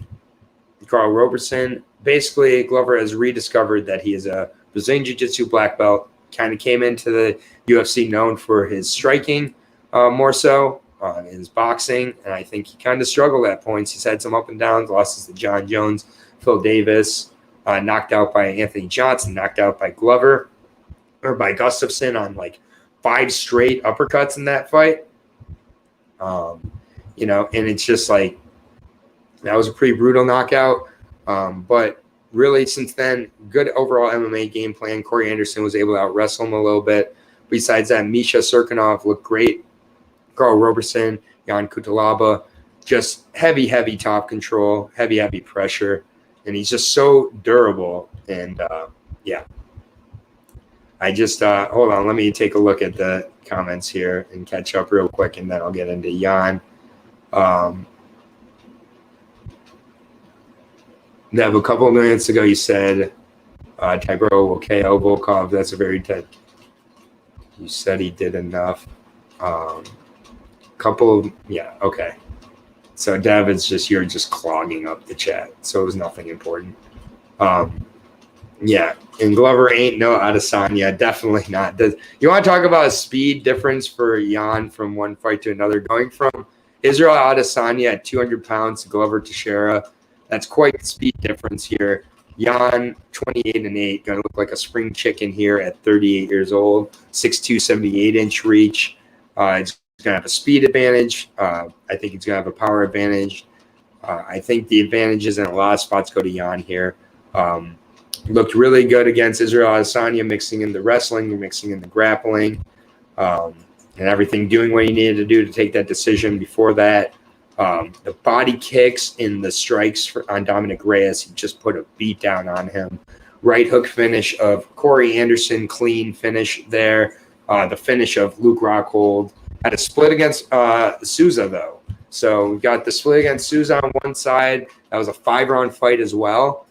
Carl Roberson. Basically, Glover has rediscovered that he is a Brazilian Jiu-Jitsu black belt. Kind of came into the UFC known for his striking more so, his boxing, and I think he kind of struggled at points. He's had some up and downs, losses to John Jones, Phil Davis, knocked out by Anthony Johnson, knocked out by Glover, or by Gustafsson on like 5 straight uppercuts in that fight. And it's just like, that was a pretty brutal knockout. But really, since then, good overall MMA game plan. Corey Anderson was able to out-wrestle him a little bit. Besides that, Misha Serkinov looked great. Carl Roberson, Jan Kutalaba, just heavy top control, heavy pressure. And he's just so durable. And, I just, hold on, let me take a look at the comments here and catch up real quick, and then I'll get into Jan. Nev, a couple of minutes ago, you said Tybro will KO Volkov. That's a very dead. You said he did enough. Okay. So Dev, you're just clogging up the chat. So it was nothing important. And Glover ain't no Adesanya. Definitely not. You want to talk about a speed difference for Jan from one fight to another? Going from Israel Adesanya at 200 pounds to Glover Teixeira, that's quite the speed difference here. Jan, 28-8, going to look like a spring chicken here at 38 years old, 6'2", 78-inch reach. He's going to have a speed advantage. I think he's going to have a power advantage. I think the advantages in a lot of spots go to Jan here. Looked really good against Israel Adesanya, mixing in the wrestling, mixing in the grappling, and everything, doing what he needed to do to take that decision. Before that, the body kicks and the strikes on Dominic Reyes, he just put a beat down on him. Right hook finish of Corey Anderson, clean finish there. The finish of Luke Rockhold. Had a split against Souza, though. So we got the split against Souza on one side. That was a 5-round fight as well.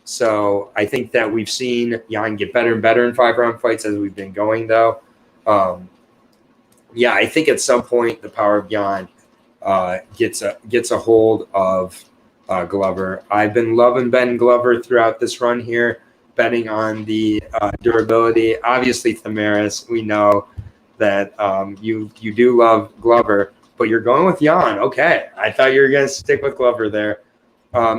So I think that we've seen Jan get better and better in 5-round fights as we've been going, though. I think at some point the power of Jan gets a hold of Glover. I've been loving Ben Glover throughout this run here, betting on the durability. Obviously, Thamaris, we know that you do love Glover, but you're going with Jan. Okay, I thought you were going to stick with Glover there.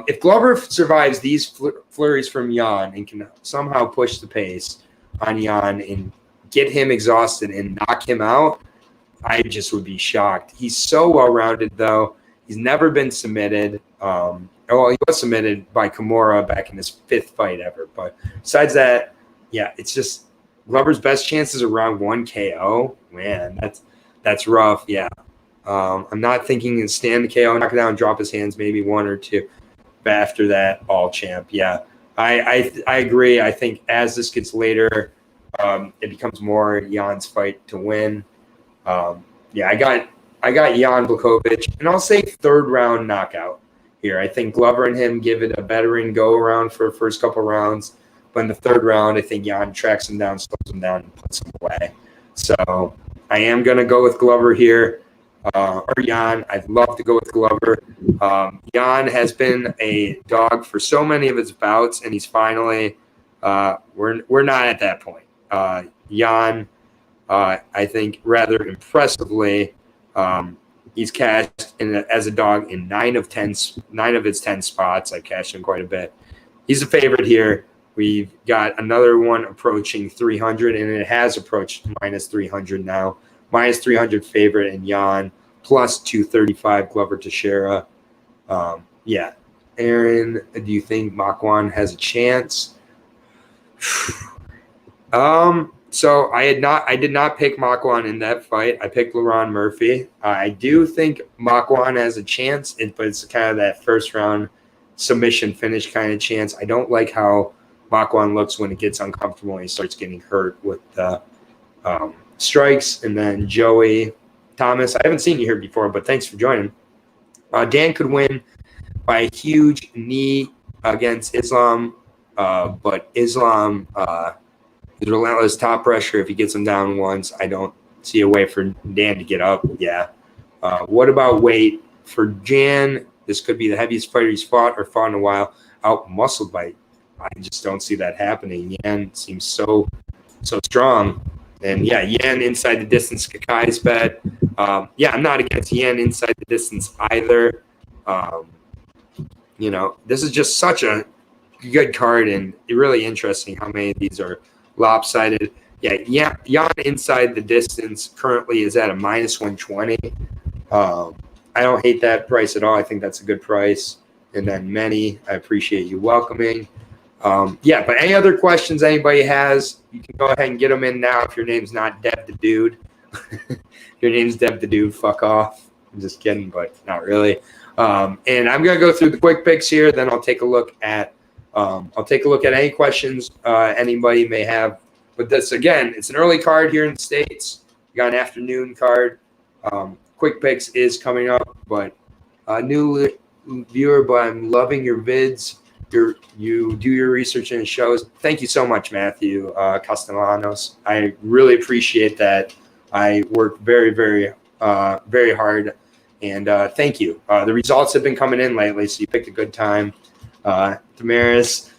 If Glover survives these flurries from Jan and can somehow push the pace on Jan and get him exhausted and knock him out, I just would be shocked. He's so well-rounded, though. He's never been submitted. He was submitted by Kimura back in his 5th fight ever. But besides that, it's just Glover's best chances are around 1 KO. Man, that's rough. I'm not thinking stand the KO, knock it down, drop his hands, maybe 1 or 2. But after that, all champ. I agree. I think as this gets later, it becomes more Jan's fight to win. I got Jan Blkovic, and I'll say 3rd round knockout here. I think Glover and him give it a veteran go around for the first couple rounds, but in the 3rd round, I think Jan tracks him down, slows him down, and puts him away. So I am going to go with Glover here, or Jan. I'd love to go with Glover. Jan has been a dog for so many of his bouts, and he's finally we're not at that point. Jan, I think rather impressively, he's cashed as a dog in 9 of his 10 spots. I've cashed him quite a bit. He's a favorite here. We've got another one approaching 300, and it has approached minus 300 now. Minus 300 favorite in Jan, plus 235 Glover Teixeira. Aaron, do you think Makwan has a chance? So I did not pick Makwan in that fight. I picked Laurent Murphy. I do think Makwan has a chance, but it's kind of that first round submission finish kind of chance. I don't like how Makwan looks when it gets uncomfortable and he starts getting hurt with the strikes. And then Joey Thomas. I haven't seen you here before, but thanks for joining. Dan could win by a huge knee against Islam, but Islam is relentless top pressure. If he gets him down once, I don't see a way for Dan to get up. Yeah. What about weight? For Jan, this could be the heaviest fighter he's fought in a while. Out muscled by, I just don't see that happening. Yan seems so strong. And yeah, Yan inside the distance, Kakai's bet. Yeah, I'm not against Yan inside the distance either. This is just such a good card and really interesting how many of these are lopsided. Yeah, Yan inside the distance currently is at a -120. I don't hate that price at all. I think that's a good price. And then Many, I appreciate you welcoming. But any other questions anybody has, you can go ahead and get them in now if your name's not Deb the Dude. If your name's Deb the Dude, fuck off. I'm just kidding, but not really. And I'm going to go through the quick picks here. Then I'll take a look at any questions anybody may have. But this, again, it's an early card here in the States. You got an afternoon card. Quick picks is coming up, but new viewer, but I'm loving your vids. You do your research and it shows. Thank you so much, Matthew Castellanos. I really appreciate that. I work very, very, very hard, and thank you. The results have been coming in lately, so you picked a good time. Damaris,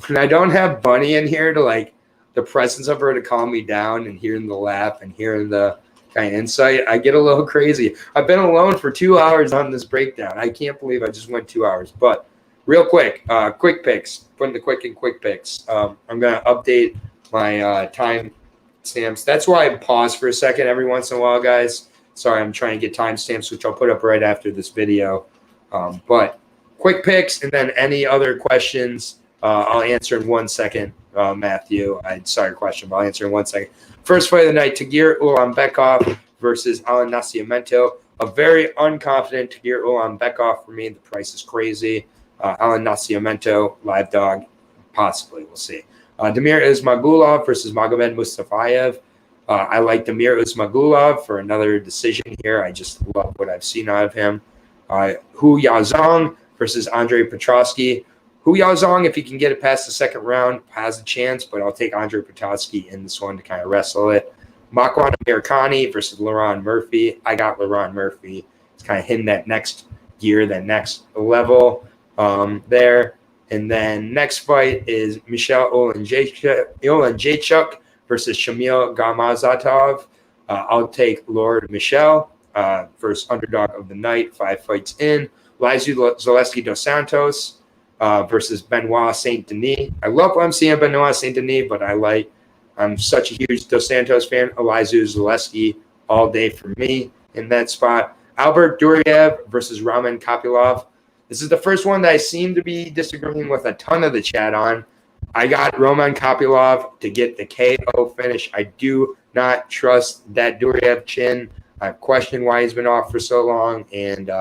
when I don't have Bunny in here to the presence of her to calm me down and hearing the laugh and hearing the kind of insight, I get a little crazy. I've been alone for 2 hours on this breakdown. I can't believe I just went 2 hours. But real quick, quick picks, putting the quick picks. I'm going to update my time stamps. That's why I pause for a second every once in a while, guys. Sorry, I'm trying to get time stamps, which I'll put up right after this video. But quick picks, and then any other questions, I'll answer in 1 second. Matthew, I saw your question, but I'll answer in 1 second. First fight of the night, Texiera Beckhoff versus Alan Naciamento. A very unconfident Texiera Beckhoff for me. The price is crazy. Alan Naciamento, live dog, possibly. We'll see. Damir Ismagulov versus Magomed Mustafayev. I like Damir Ismagulov for another decision here. I just love what I've seen out of him. Hu Yazong versus Andrei Petroski. Hu Yazong, if he can get it past the second round, has a chance, but I'll take Andrei Petroski in this one to kind of wrestle it. Makwan Parakani versus Laurent Murphy. I got Laurent Murphy. It's kind of hitting that next gear, that next level there. And then next fight is Michel Olenjachuk versus Shamil Gamazatov. I'll take Lord Michel versus underdog of the night, 5 fights in. Eliza Dos Santos versus Benoit Saint Denis. I love what I'm seeing Benoit Saint Denis, but I'm such a huge Dos Santos fan. Eliza Zaleski all day for me in that spot. Albert Doriav versus Roman Kopylov. This is the first one that I seem to be disagreeing with a ton of the chat on. I got Roman Kopylov to get the KO finish. I do not trust that Doriav chin. I've questioned why he's been off for so long, and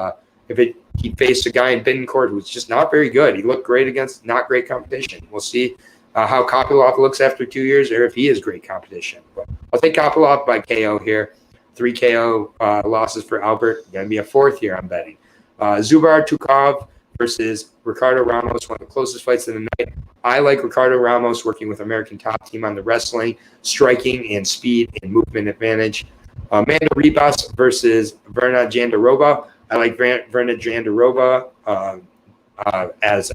he faced a guy in Bittencourt who's just not very good. He looked great against not great competition. We'll see how Kopylov looks after 2 years, or if he is great competition. But I'll take Kopylov by KO here. 3 KO losses for Albert. Going to be a 4th here, I'm betting. Zubar Tukov versus Ricardo Ramos, one of the closest fights of the night. I like Ricardo Ramos working with American Top Team on the wrestling, striking, and speed and movement advantage. Amanda Ribas versus Verna Jandaroba. I like Verna Jandaroba as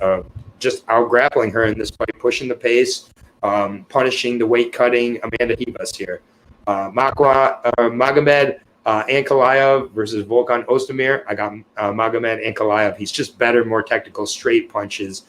just out-grappling her in this fight, pushing the pace, punishing the weight-cutting Amanda Ribas here. Magomed Ankalaev versus Volkan Ozdemir. I got Magomed Ankalaev. He's just better, more technical, straight punches.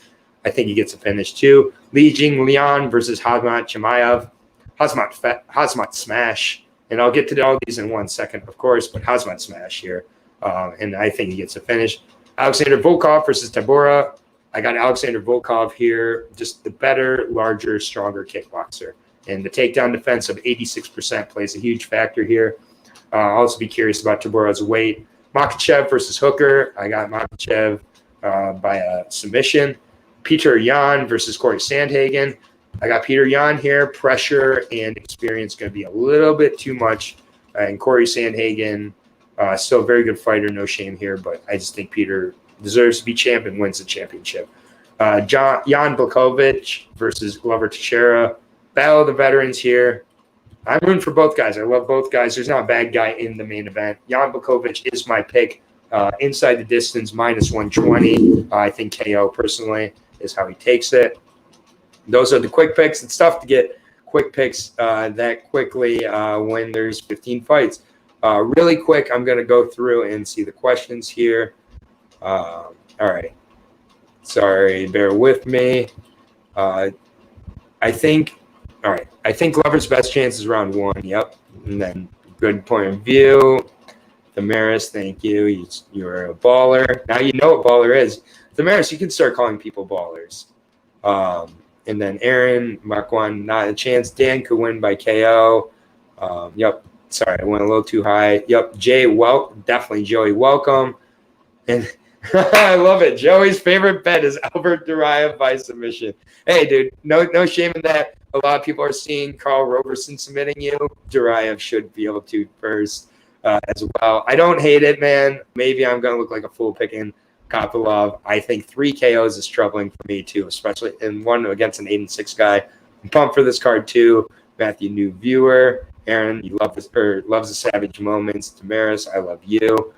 I think he gets a finish too. Li Jing Liang versus Hazmat Chimaev. Hazmat smash. And I'll get to all these in 1 second, of course, but Hazmat smash here. And I think he gets a finish. Alexander Volkov versus Tabora. I got Alexander Volkov here, just the better, larger, stronger kickboxer. And the takedown defense of 86% plays a huge factor here. I'll also be curious about Tabora's weight. Makhachev versus Hooker. I got Makhachev by a submission. Peter Yan versus Corey Sandhagen. I got Peter Yan here. Pressure and experience going to be a little bit too much. And Corey Sandhagen, still a very good fighter, no shame here, but I just think Peter deserves to be champ and wins the championship. Jan Blkovic versus Glover Teixeira. Battle of the veterans here. I'm rooting for both guys. I love both guys. There's not a bad guy in the main event. Jan Blkovic is my pick. Inside the distance, minus 120. I think KO personally is how he takes it. Those are the quick picks. It's tough to get quick picks that quickly when there's 15 fights. Really quick, I'm going to go through and see the questions here. All right. Sorry, bear with me. I think Glover's best chance is round 1. Yep. And then good point of view. Thamaris, thank you. You're a baller. Now you know what baller is. Thamaris, you can start calling people ballers. And then Aaron, Makwan, not a chance. Dan could win by KO. Yep. Sorry, I went a little too high. Yep. Jay, definitely Joey, welcome. And I love it. Joey's favorite bet is Albert Doriav by submission. Hey, dude, no shame in that. A lot of people are seeing Carl Roberson submitting you. Doriav should be able to first as well. I don't hate it, man. Maybe I'm going to look like a fool picking Kopylov. I think 3 KOs is troubling for me, too, especially in one against an 8-6 guy. I'm pumped for this card, too. Matthew, new viewer. Aaron, you loves the savage moments. Damaris, I love you.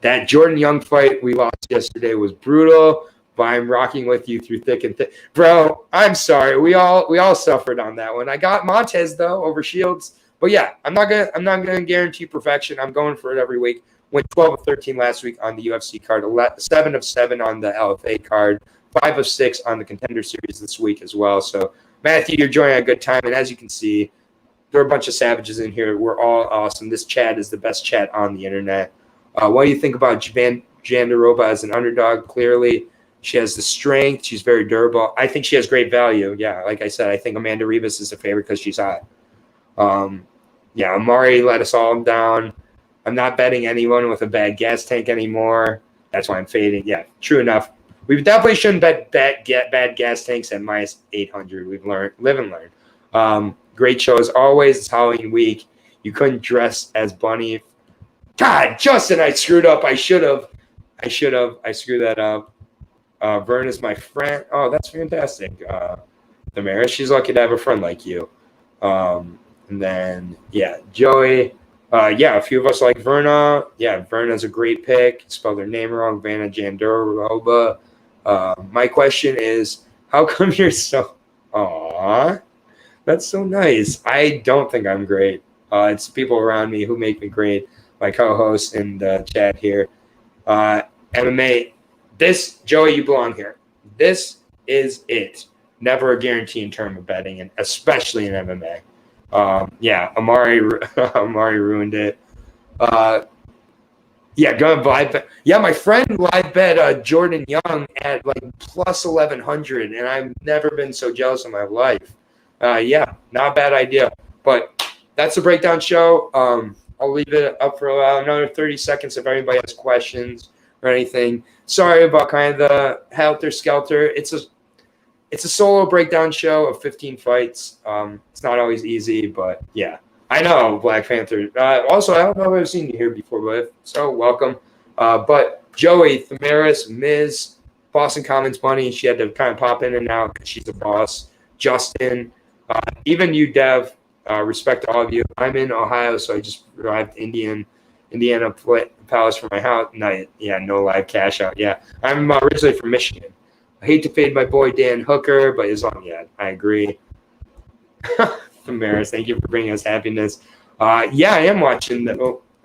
That Jordan Young fight we lost yesterday was brutal, but I'm rocking with you through thick and thin. Bro, I'm sorry. We all suffered on that one. I got Montez though over Shields, but yeah, I'm not gonna guarantee perfection. I'm going for it every week. Went 12 of 13 last week on the UFC card, 7 of 7 on the LFA card, 5 of 6 on the Contender Series this week as well. So Matthew, you're joining a good time, and as you can see, there are a bunch of savages in here. We're all awesome. This chat is the best chat on the internet. What do you think about Jandiroba as an underdog? Clearly, she has the strength. She's very durable. I think she has great value. Yeah, like I said, I think Amanda Ribas is a favorite because she's hot. Yeah, Amari let us all down. I'm not betting anyone with a bad gas tank anymore. That's why I'm fading. Yeah, true enough. We definitely shouldn't bet bad gas tanks at minus 800. We've live and learn. Great show as always. It's Halloween week. You couldn't dress as Bunny. God, Justin, I screwed up. I should have. I screwed that up. Vern is my friend. Oh, that's fantastic. Damaris, she's lucky to have a friend like you. And then, yeah, Joey. Yeah, a few of us like Verna. Yeah, Verna's a great pick. Spelled her name wrong. Vanna Jandiroba. My question is, how come you're so... Aw, that's so nice. I don't think I'm great. It's people around me who make me great. My co-host in the chat here. MMA. Joey, you belong here. This is it. Never a guarantee in terms of betting, and especially in MMA. Yeah, Amari ruined it. Yeah, go live bet. Yeah, my friend live bet Jordan Young at like plus 1100, and I've never been so jealous in my life. Yeah, not a bad idea. But that's the breakdown show. I'll leave it up for another 30 seconds if anybody has questions or anything. Sorry about kind of the helter-skelter. It's a solo breakdown show of 15 fights. It's not always easy, but yeah. I know, Black Panther. Also, I don't know if I've seen you here before, but so welcome. But Joey, Thamaris, Ms., Boston Commons Bunny, she had to kind of pop in and out because she's a boss. Justin, even you, Dev, respect to all of you. I'm in Ohio, so I just arrived Indiana Palace for my house. No live cash out. Yeah, I'm originally from Michigan. I hate to fade my boy Dan Hooker, but as long, yeah, I agree. Thamaris, thank you for bringing us happiness. Yeah, I am watching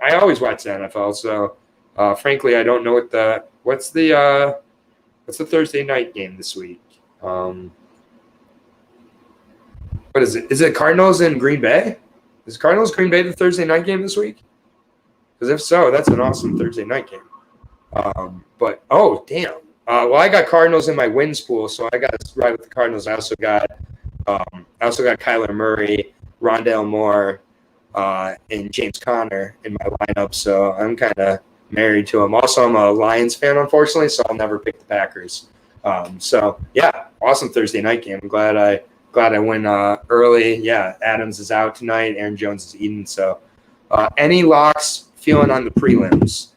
I always watch the NFL, so frankly, I don't know what's the Thursday night game this week. What is it? Is it Cardinals and Green Bay? Is Cardinals Green Bay the Thursday night game this week? Because if so, that's an awesome Thursday night game. But oh damn. Well, I got Cardinals in my wins pool, so I got to ride with the Cardinals. I also got I also got Kyler Murray, Rondale Moore, and James Conner in my lineup, so I'm kind of married to him. Also, I'm a Lions fan, unfortunately, so I'll never pick the Packers. So yeah, awesome Thursday night game. I'm glad I went early. Yeah, Adams is out tonight. Aaron Jones is eating. So any locks feeling on the prelims?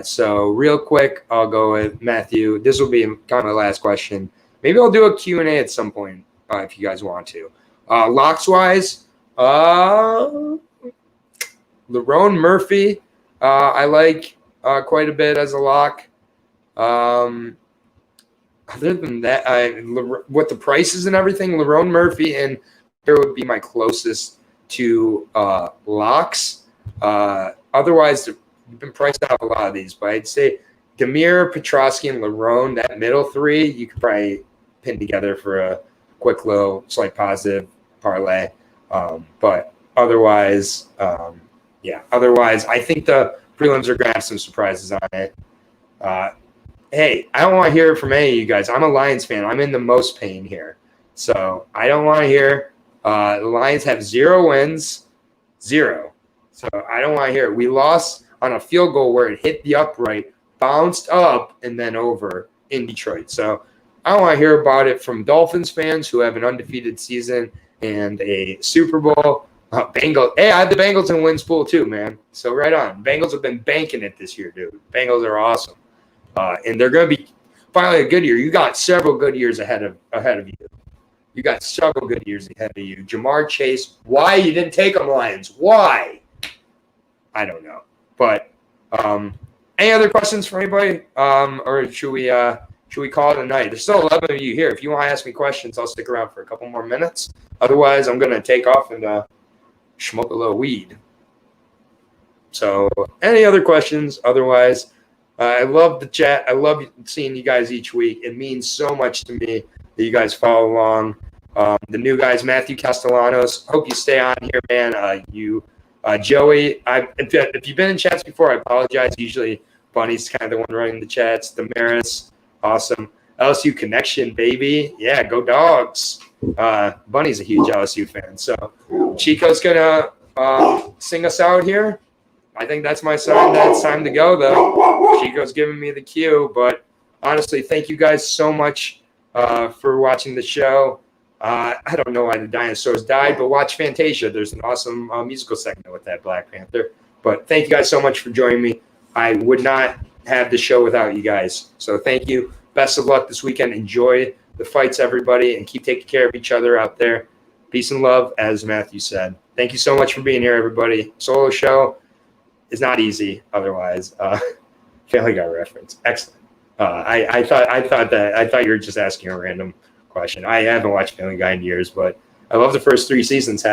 So real quick, I'll go with Matthew. This will be kind of my last question. Maybe I'll do a Q&A at some point if you guys want to. Locks wise, Laurent Murphy, I like quite a bit as a lock. Other than that, with the prices and everything, Laurent Murphy and there would be my closest to locks. Otherwise, you've been priced out a lot of these, but I'd say Demir, Petrosky, and Laurent, that middle three, you could probably pin together for a quick little slight positive parlay. But otherwise, otherwise, I think the prelims are going to have some surprises on it. Hey, I don't want to hear it from any of you guys. I'm a Lions fan. I'm in the most pain here. So I don't want to hear the Lions have 0 wins, 0. So I don't want to hear it. We lost on a field goal where it hit the upright, bounced up, and then over in Detroit. So I don't want to hear about it from Dolphins fans who have an undefeated season and a Super Bowl. Bengals. Hey, I have the Bengals in wins pool too, man. So right on. Bengals have been banking it this year, dude. Bengals are awesome. And they're going to be finally a good year. You got several good years ahead of you. You got several good years ahead of you. Jamar Chase, why you didn't take him, Lions? Why? I don't know. But any other questions for anybody? Or should we call it a night? There's still 11 of you here. If you want to ask me questions, I'll stick around for a couple more minutes. Otherwise, I'm going to take off and smoke a little weed. So any other questions? Otherwise, I love the chat. I love seeing you guys each week. It means so much to me that you guys follow along. The new guys, Matthew Castellanos, hope you stay on here, man. Joey, if you've been in chats before, I apologize. Usually Bunny's kind of the one running the chats. Damaris, awesome. LSU connection, baby. Yeah, go Dogs. Bunny's a huge LSU fan. So Chico's going to sing us out here. I think that's my sign that it's time to go, though. Chico's giving me the cue. But honestly, thank you guys so much for watching the show. I don't know why the dinosaurs died, but watch Fantasia. There's an awesome musical segment with that Black Panther. But thank you guys so much for joining me. I would not have the show without you guys. So thank you. Best of luck this weekend. Enjoy the fights, everybody, and keep taking care of each other out there. Peace and love, as Matthew said. Thank you so much for being here, everybody. Solo show is not easy otherwise. Family Guy reference. Excellent. I thought you were just asking a random question. I haven't watched Family Guy in years, but I love the first 3 seasons. Had him